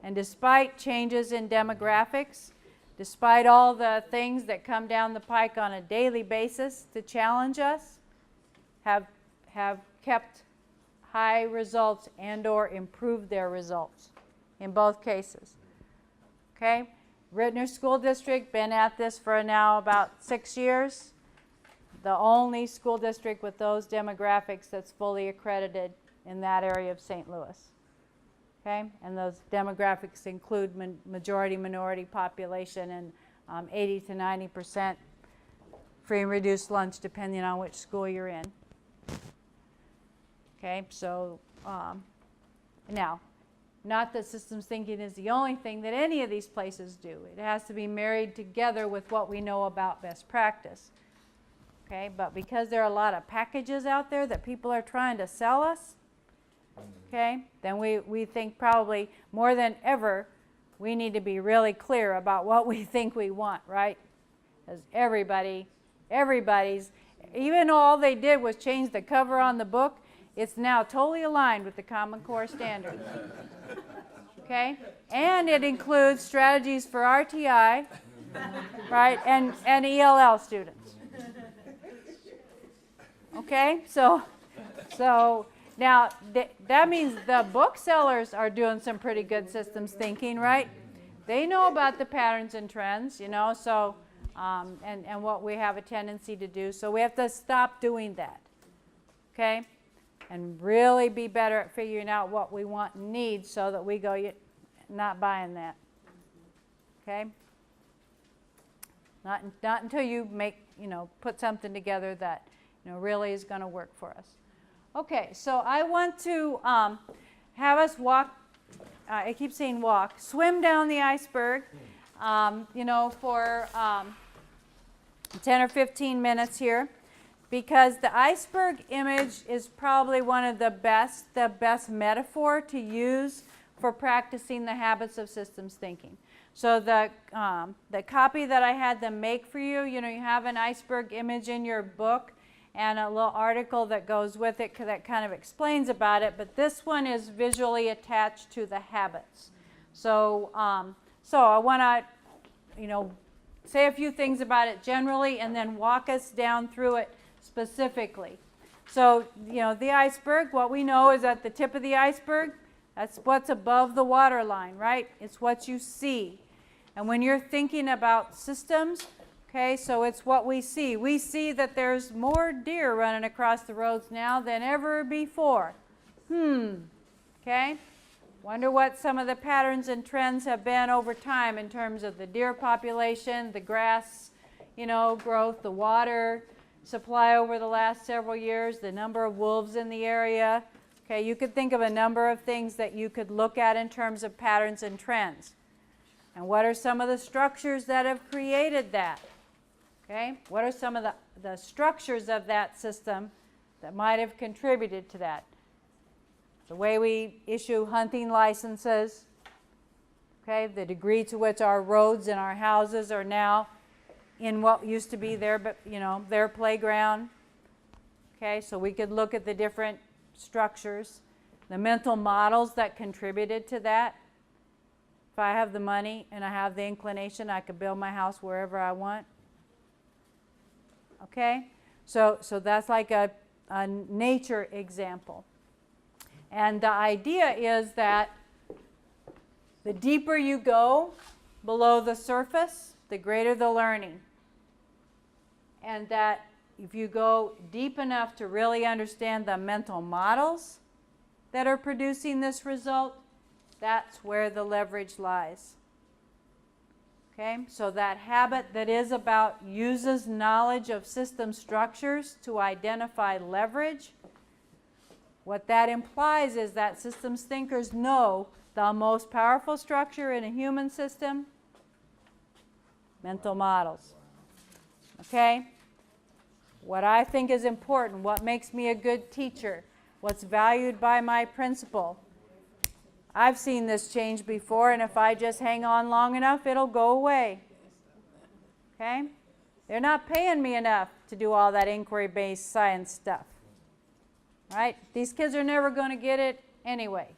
And despite changes in demographics, despite all the things that come down the pike on a daily basis to challenge us, have kept high results and or improved their results in both cases. Okay, Rittner School District, been at this for now about 6 years. The only school district with those demographics that's fully accredited in that area of St. Louis. Okay, and those demographics include majority minority population and 80 to 90% free and reduced lunch depending on which school you're in. Okay, so now, not that systems thinking is the only thing that any of these places do. It has to be married together with what we know about best practice. Okay, but because there are a lot of packages out there that people are trying to sell us, okay, then we think probably more than ever we need to be really clear about what we think we want, right? Because everybody's, even though all they did was change the cover on the book, it's now totally aligned with the Common Core standards. Okay, and it includes strategies for RTI, right, and ELL students. Okay, so now that means the booksellers are doing some pretty good systems thinking, right? They know about the patterns and trends, you know, so and what we have a tendency to do. So we have to stop doing that, okay, and really be better at figuring out what we want and need so that we go, not buying that, okay? Not until you put something together that, you know, really is going to work for us. Okay, so I want to have us walk, I keep saying walk, swim down the iceberg, you know, for 10 or 15 minutes here, because the iceberg image is probably one of the best metaphor to use for practicing the habits of systems thinking. So the copy that I had them make for you, you know, you have an iceberg image in your book and a little article that goes with it that kind of explains about it, but this one is visually attached to the habits. So so I want to, you know, say a few things about it generally and then walk us down through it specifically. So, you know, the iceberg, what we know is at the tip of the iceberg, that's what's above the water line, right? It's what you see. And when you're thinking about systems, okay, so it's what we see. We see that there's more deer running across the roads now than ever before. Okay? Wonder what some of the patterns and trends have been over time in terms of the deer population, the grass, you know, growth, the water, supply over the last several years, the number of wolves in the area. Okay, you could think of a number of things that you could look at in terms of patterns and trends. And what are some of the structures that have created that? Okay, what are some of the structures of that system that might have contributed to that? The way we issue hunting licenses, okay, the degree to which our roads and our houses are now in what used to be their playground. Okay, so we could look at the different structures, the mental models that contributed to that. If I have the money and I have the inclination, I could build my house wherever I want. Okay, so that's like a nature example. And the idea is that the deeper you go below the surface, the greater the learning. And that if you go deep enough to really understand the mental models that are producing this result, that's where the leverage lies. Okay, so that habit that is about uses knowledge of system structures to identify leverage, what that implies is that systems thinkers know the most powerful structure in a human system, mental models. Okay? What I think is important, what makes me a good teacher, what's valued by my principal. I've seen this change before, and if I just hang on long enough, it'll go away. Okay? They're not paying me enough to do all that inquiry-based science stuff. Right? These kids are never going to get it anyway.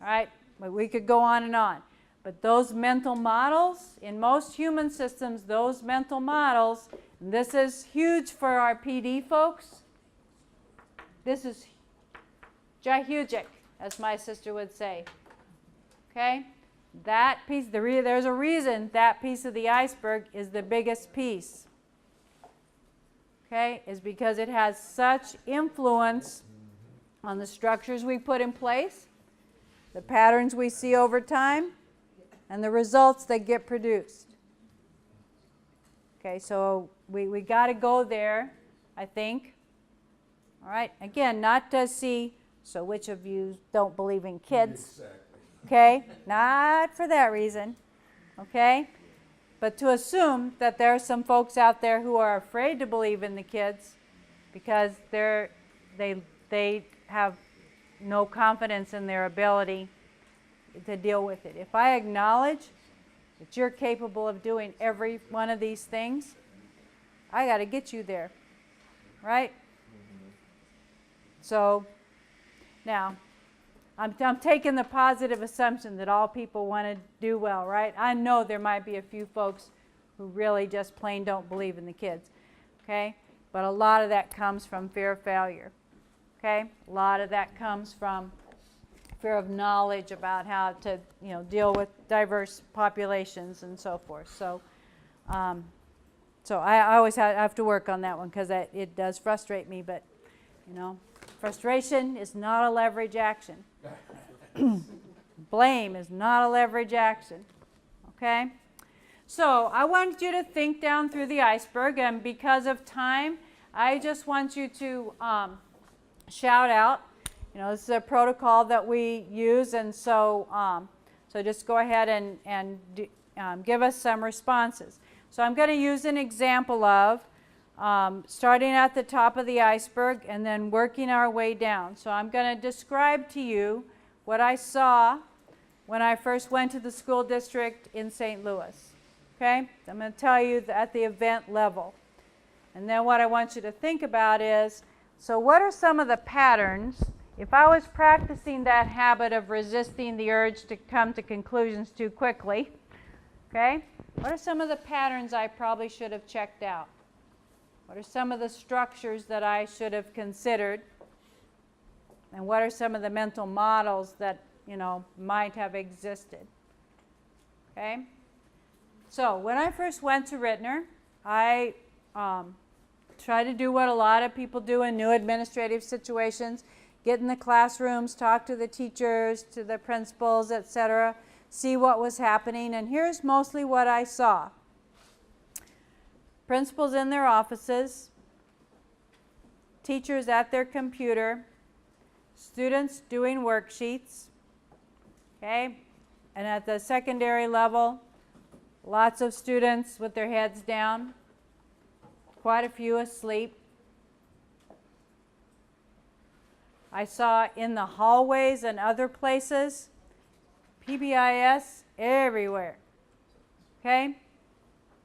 Right? But we could go on and on. But those mental models, in most human systems, those mental models, and this is huge for our PD folks. This is jahugic, as my sister would say. Okay? That piece, there's a reason that piece of the iceberg is the biggest piece. Okay? Is because it has such influence on the structures we put in place, the patterns we see over time, and the results that get produced. Okay, so we got to go there, I think. All right, again, not to see, so which of you don't believe in kids? Exactly. Okay, not for that reason. Okay, but to assume that there are some folks out there who are afraid to believe in the kids because they have no confidence in their ability to deal with it. If I acknowledge that you're capable of doing every one of these things, I got to get you there, right? So now I'm taking the positive assumption that all people want to do well, right? I know there might be a few folks who really just plain don't believe in the kids, okay? But a lot of that comes from fear of failure, okay? A lot of that comes from fear of knowledge about how to, deal with diverse populations and so forth. So, I always have to work on that one because it does frustrate me. But, frustration is not a leverage action. Blame is not a leverage action. Okay? So I want you to think down through the iceberg, and because of time, I just want you to shout out. This is a protocol that we use, and so just go ahead and give us some responses. So I'm going to use an example of starting at the top of the iceberg and then working our way down. So I'm going to describe to you what I saw when I first went to the school district in St. Louis. Okay? I'm going to tell you at the event level. And then what I want you to think about is, so what are some of the patterns? If I was practicing that habit of resisting the urge to come to conclusions too quickly, okay, what are some of the patterns I probably should have checked out? What are some of the structures that I should have considered? And what are some of the mental models that, might have existed? Okay? So when I first went to Rittner, I tried to do what a lot of people do in new administrative situations. Get in the classrooms, talk to the teachers, to the principals, etc., see what was happening, and here's mostly what I saw. Principals in their offices, teachers at their computer, students doing worksheets, okay? And at the secondary level, lots of students with their heads down, quite a few asleep. I saw in the hallways and other places, PBIS everywhere, okay?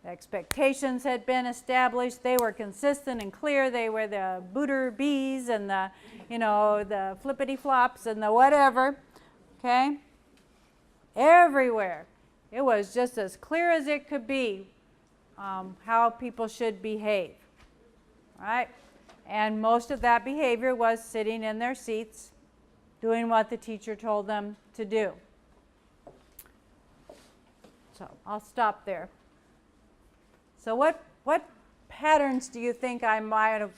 The expectations had been established. They were consistent and clear. They were the booter bees and the, the flippity flops and the whatever, okay? Everywhere. It was just as clear as it could be how people should behave, right? And most of that behavior was sitting in their seats, doing what the teacher told them to do. So I'll stop there. So what patterns do you think I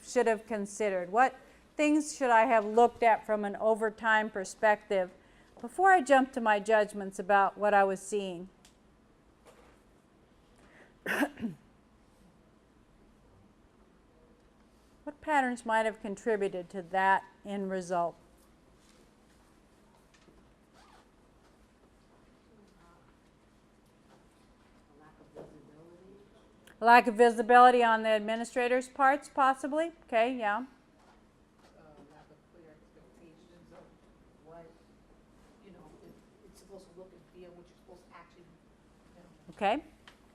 should have considered? What things should I have looked at from an overtime perspective before I jumped to my judgments about what I was seeing? What patterns might have contributed to that end result? A lack of visibility on the administrator's parts, possibly. Okay, yeah. Lack of clear expectations of what, it's supposed to look and feel, what you're supposed to actually, Okay.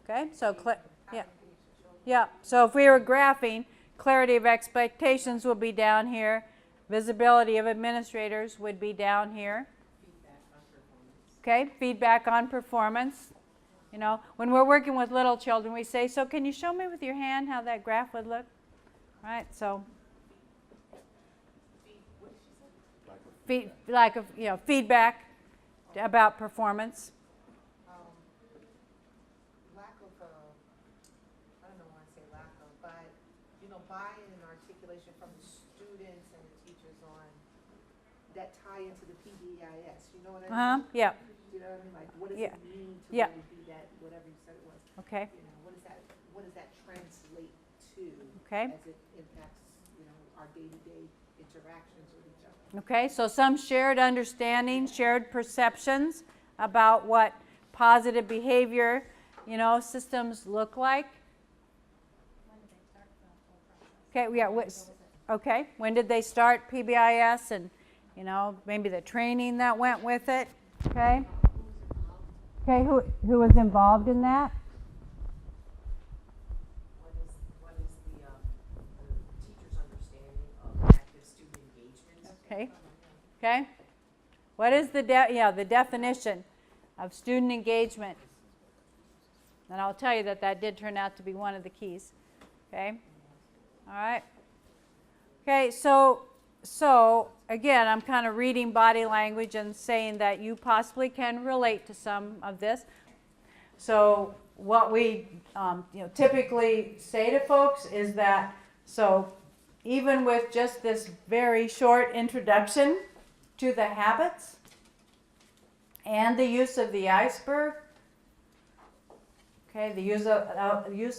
Okay. So, yeah. So if we were graphing, clarity of expectations would be down here. Visibility of administrators would be down here. feedback on performance. Okay. Feedback on performance. When we're working with little children, we say, so can you show me with your hand how that graph would look? Right? So, feedback about performance. Lack of, I don't know why I say lack of, but, buy-in and articulation from the students and the teachers on that tie into the PBIS. You know what I mean? Yeah. You know what I mean? Like, what does Yeah. it mean to Yeah. really be that, whatever you said it was? Okay. What does that translate to Okay. as it impacts, our day-to-day interactions with each other? Okay, so some shared understanding, shared perceptions about what positive behavior, systems look like. When did they start the whole process? Okay, yeah. Okay, when did they start PBIS, and maybe the training that went with it. Okay. Okay, who was involved in that? What is the teacher's understanding of active student engagement? Okay. Okay. What is the definition of student engagement? And I'll tell you that did turn out to be one of the keys. Okay. All right. Okay, so again, I'm kind of reading body language and saying that you possibly can relate to some of this. So what we typically say to folks is that, so even with just this very short introduction to the habits and the use of the iceberg, okay, the use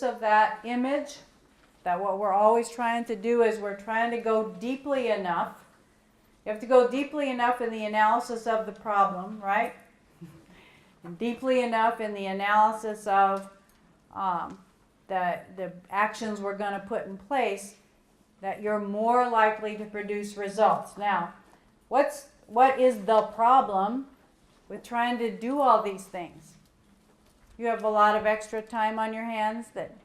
of that image, that what we're always trying to do is we're trying to go deeply enough. You have to go deeply enough in the analysis of the problem, right? And deeply enough in the analysis of the actions we're going to put in place that you're more likely to produce results. Now, what is the problem with trying to do all these things? You have a lot of extra time on your hands that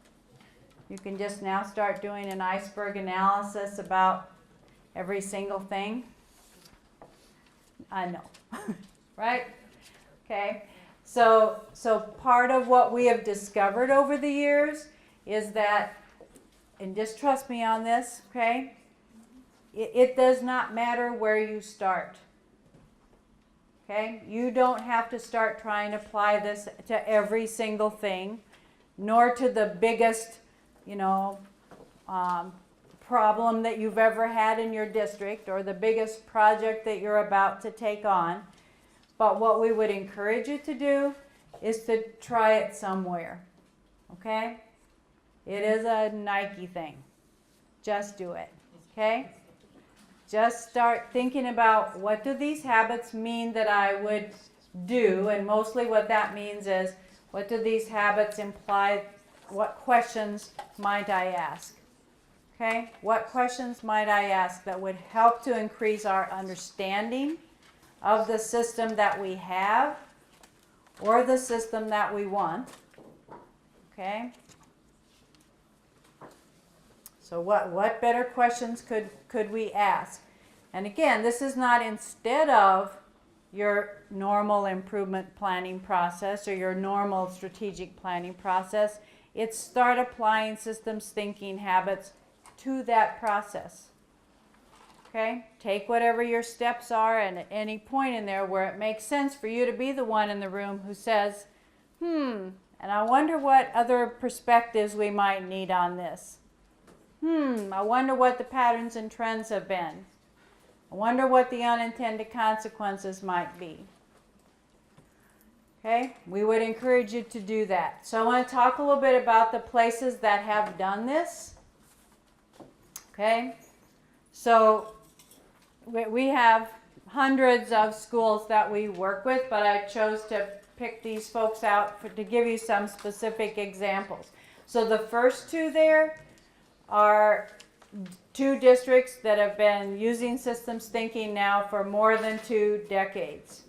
you can just now start doing an iceberg analysis about every single thing. I know, right? Okay, so part of what we have discovered over the years is that, and just trust me on this, okay? It does not matter where you start. Okay, you don't have to start trying to apply this to every single thing, nor to the biggest problem that you've ever had in your district or the biggest project that you're about to take on. But what we would encourage you to do is to try it somewhere. Okay? It is a Nike thing. Just do it. Okay? Just start thinking about what do these habits mean that I would do, and mostly what that means is what do these habits imply, what questions might I ask? Okay? What questions might I ask that would help to increase our understanding of the system that we have or the system that we want? Okay? So what better questions could we ask? And again, this is not instead of your normal improvement planning process or your normal strategic planning process. It's start applying systems thinking habits to that process. Okay? Take whatever your steps are, and at any point in there where it makes sense for you to be the one in the room who says, and I wonder what other perspectives we might need on this. I wonder what the patterns and trends have been. I wonder what the unintended consequences might be. Okay, we would encourage you to do that. So I want to talk a little bit about the places that have done this. Okay, so we have hundreds of schools that we work with, but I chose to pick these folks out to give you some specific examples. So the first two there are two districts that have been using systems thinking now for more than 2 decades.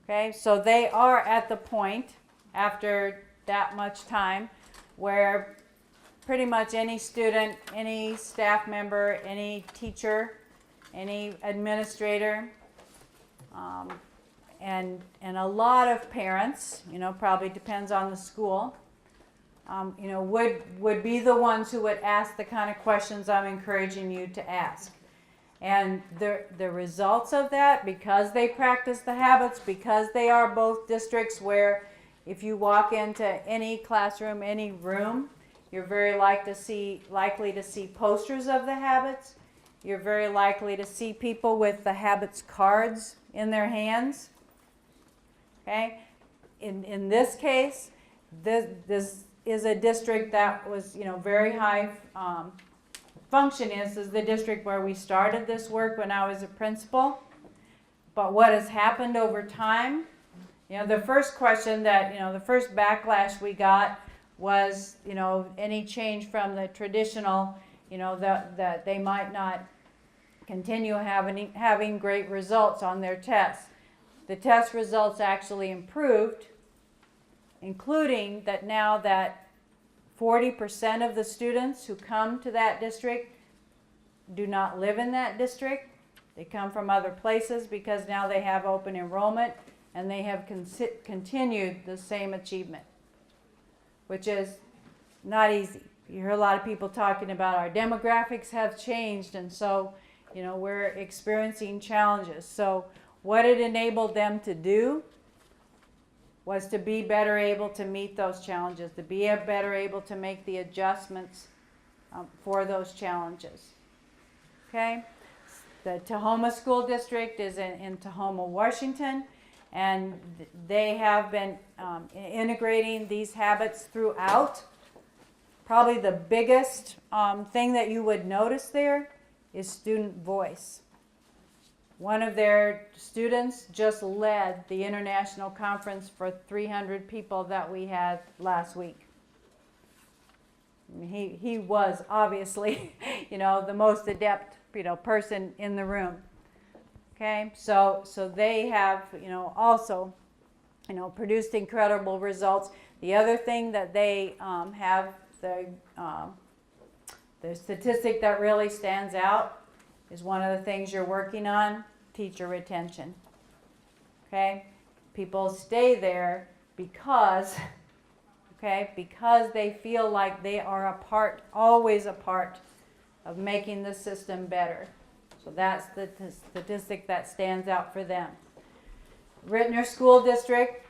Okay, so they are at the point after that much time where pretty much any student, any staff member, any teacher, any administrator, and a lot of parents, probably depends on the school, would be the ones who would ask the kind of questions I'm encouraging you to ask. And the results of that, because they practice the habits, because they are both districts where if you walk into any classroom, any room, you're very likely to see posters of the habits. You're very likely to see people with the habits cards in their hands. Okay? In this case, this is a district that was, very high function. This is the district where we started this work when I was a principal. But what has happened over time, the first question that, the first backlash we got was, any change from the traditional, that they might not continue having great results on their tests. The test results actually improved, including that now that 40% of the students who come to that district do not live in that district. They come from other places because now they have open enrollment and they have continued the same achievement, which is not easy. You hear a lot of people talking about our demographics have changed, and so, we're experiencing challenges. So what it enabled them to do was to be better able to meet those challenges, to be better able to make the adjustments for those challenges. Okay? The Tahoma School District is in Tahoma, Washington, and they have been integrating these habits throughout. Probably the biggest thing that you would notice there is student voice. One of their students just led the international conference for 300 people that we had last week. He was obviously, the most adept, person in the room. Okay, so they have, also, produced incredible results. The other thing that they have, the statistic that really stands out is one of the things you're working on, teacher retention. Okay? People stay there because they feel like they are always a part of making the system better. So that's the statistic that stands out for them. Rittner School District,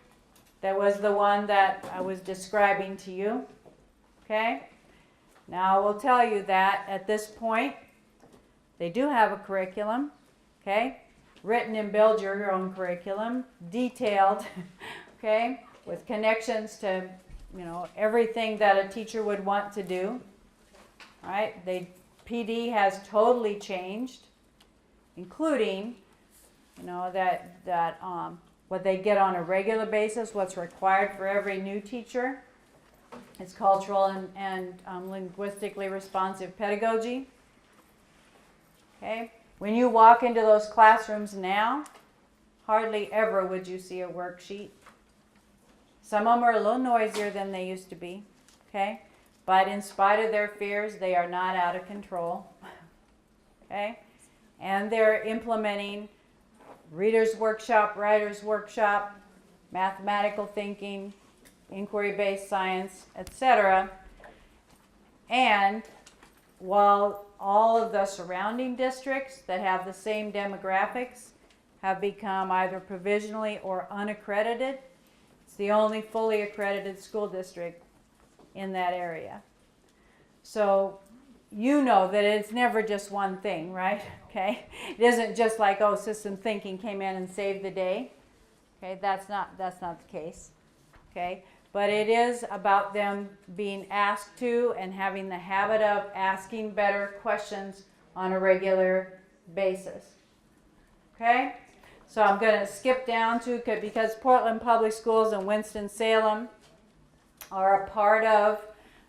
that was the one that I was describing to you. Okay? Now I will tell you that at this point, they do have a curriculum. Okay? Written and build your own curriculum, detailed, okay, with connections to, everything that a teacher would want to do. All right? They PD has totally changed, including, that what they get on a regular basis, what's required for every new teacher. It's cultural and linguistically responsive pedagogy. Okay, when you walk into those classrooms now, hardly ever would you see a worksheet. Some of them are a little noisier than they used to be. Okay, but in spite of their fears, they are not out of control. Okay, and they're implementing reader's workshop, writer's workshop, mathematical thinking, inquiry-based science, etc. And while all of the surrounding districts that have the same demographics have become either provisionally or unaccredited, it's the only fully accredited school district in that area. So you know that it's never just one thing, right? Okay, it isn't just like, oh, system thinking came in and saved the day. Okay, that's not the case. Okay, but it is about them being asked to and having the habit of asking better questions on a regular basis. Okay, so I'm going to skip down to, because Portland Public Schools and Winston-Salem are a part of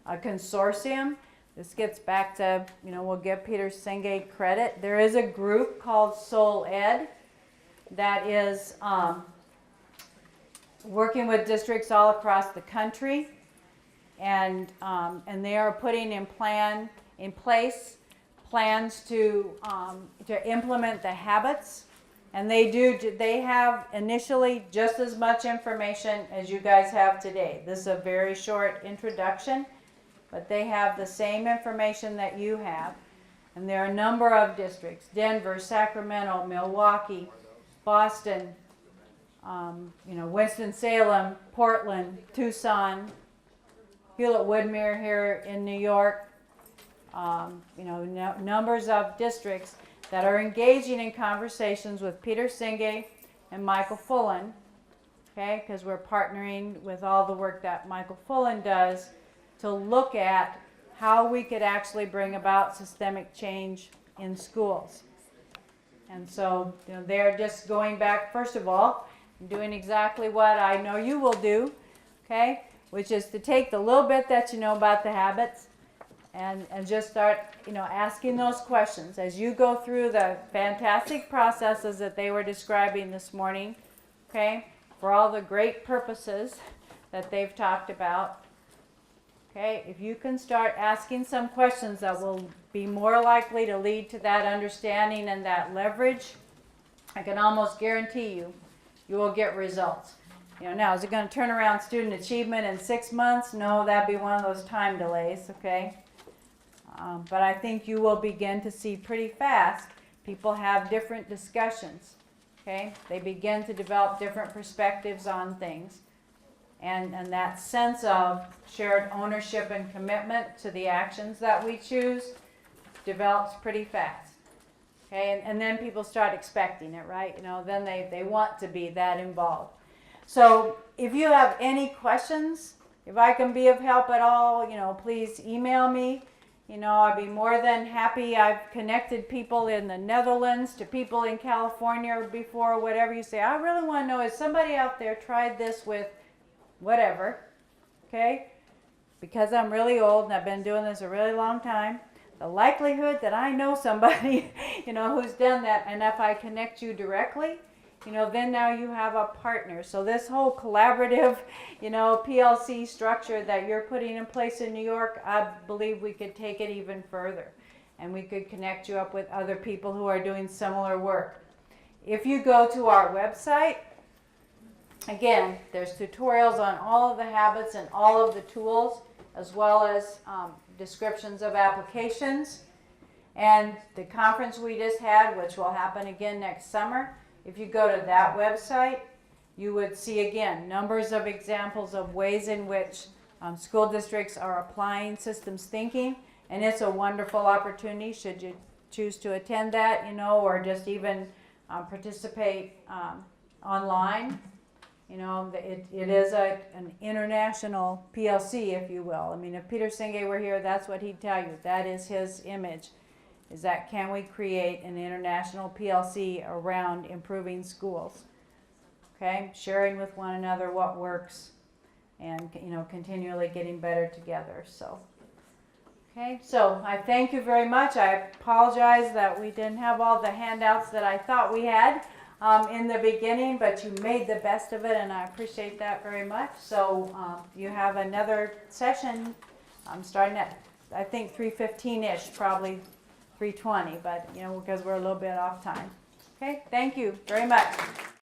a consortium. This gets back to, we'll give Peter Senge credit. There is a group called Soul Ed that is working with districts all across the country, and they are putting in place plans to implement the habits. And they have initially just as much information as you guys have today. This is a very short introduction, but they have the same information that you have. And there are a number of districts: Denver, Sacramento, Milwaukee, Boston, Winston-Salem, Portland, Tucson, Hewlett-Woodmere here in New York, numbers of districts that are engaging in conversations with Peter Senge and Michael Fullen, okay, because we're partnering with all the work that Michael Fullen does to look at how we could actually bring about systemic change in schools. And so, they're just going back, first of all, doing exactly what I know you will do, okay, which is to take the little bit that you know about the habits and just start, asking those questions as you go through the fantastic processes that they were describing this morning, okay, for all the great purposes that they've talked about. Okay, if you can start asking some questions that will be more likely to lead to that understanding and that leverage, I can almost guarantee you will get results. Now, is it going to turn around student achievement in 6 months? No, that'd be one of those time delays, okay? But I think you will begin to see pretty fast people have different discussions, okay? They begin to develop different perspectives on things. And that sense of shared ownership and commitment to the actions that we choose develops pretty fast. Okay, and then people start expecting it, right? Then they want to be that involved. So if you have any questions, if I can be of help at all, please email me. I'd be more than happy. I've connected people in the Netherlands to people in California before, whatever you say. I really want to know, has somebody out there tried this with whatever, okay? Because I'm really old and I've been doing this a really long time, the likelihood that I know somebody, who's done that, and if I connect you directly, then now you have a partner. So this whole collaborative, PLC structure that you're putting in place in New York, I believe we could take it even further. And we could connect you up with other people who are doing similar work. If you go to our website, again, there's tutorials on all of the habits and all of the tools, as well as descriptions of applications. And the conference we just had, which will happen again next summer, if you go to that website, you would see again numbers of examples of ways in which school districts are applying systems thinking. And it's a wonderful opportunity should you choose to attend that, or just even participate online. It is an international PLC, if you will. I mean, if Peter Senge were here, that's what he'd tell you. That is his image. is that can we create an international PLC around improving schools? Okay, sharing with one another what works and, you know, continually getting better together, so. Okay, so I thank you very much. I apologize that we didn't have all the handouts that I thought we had in the beginning, but you made the best of it and I appreciate that very much. So you have another session starting at, I think, 3:15-ish, probably 3:20, but, you know, because we're a little bit off time. Okay, thank you very much.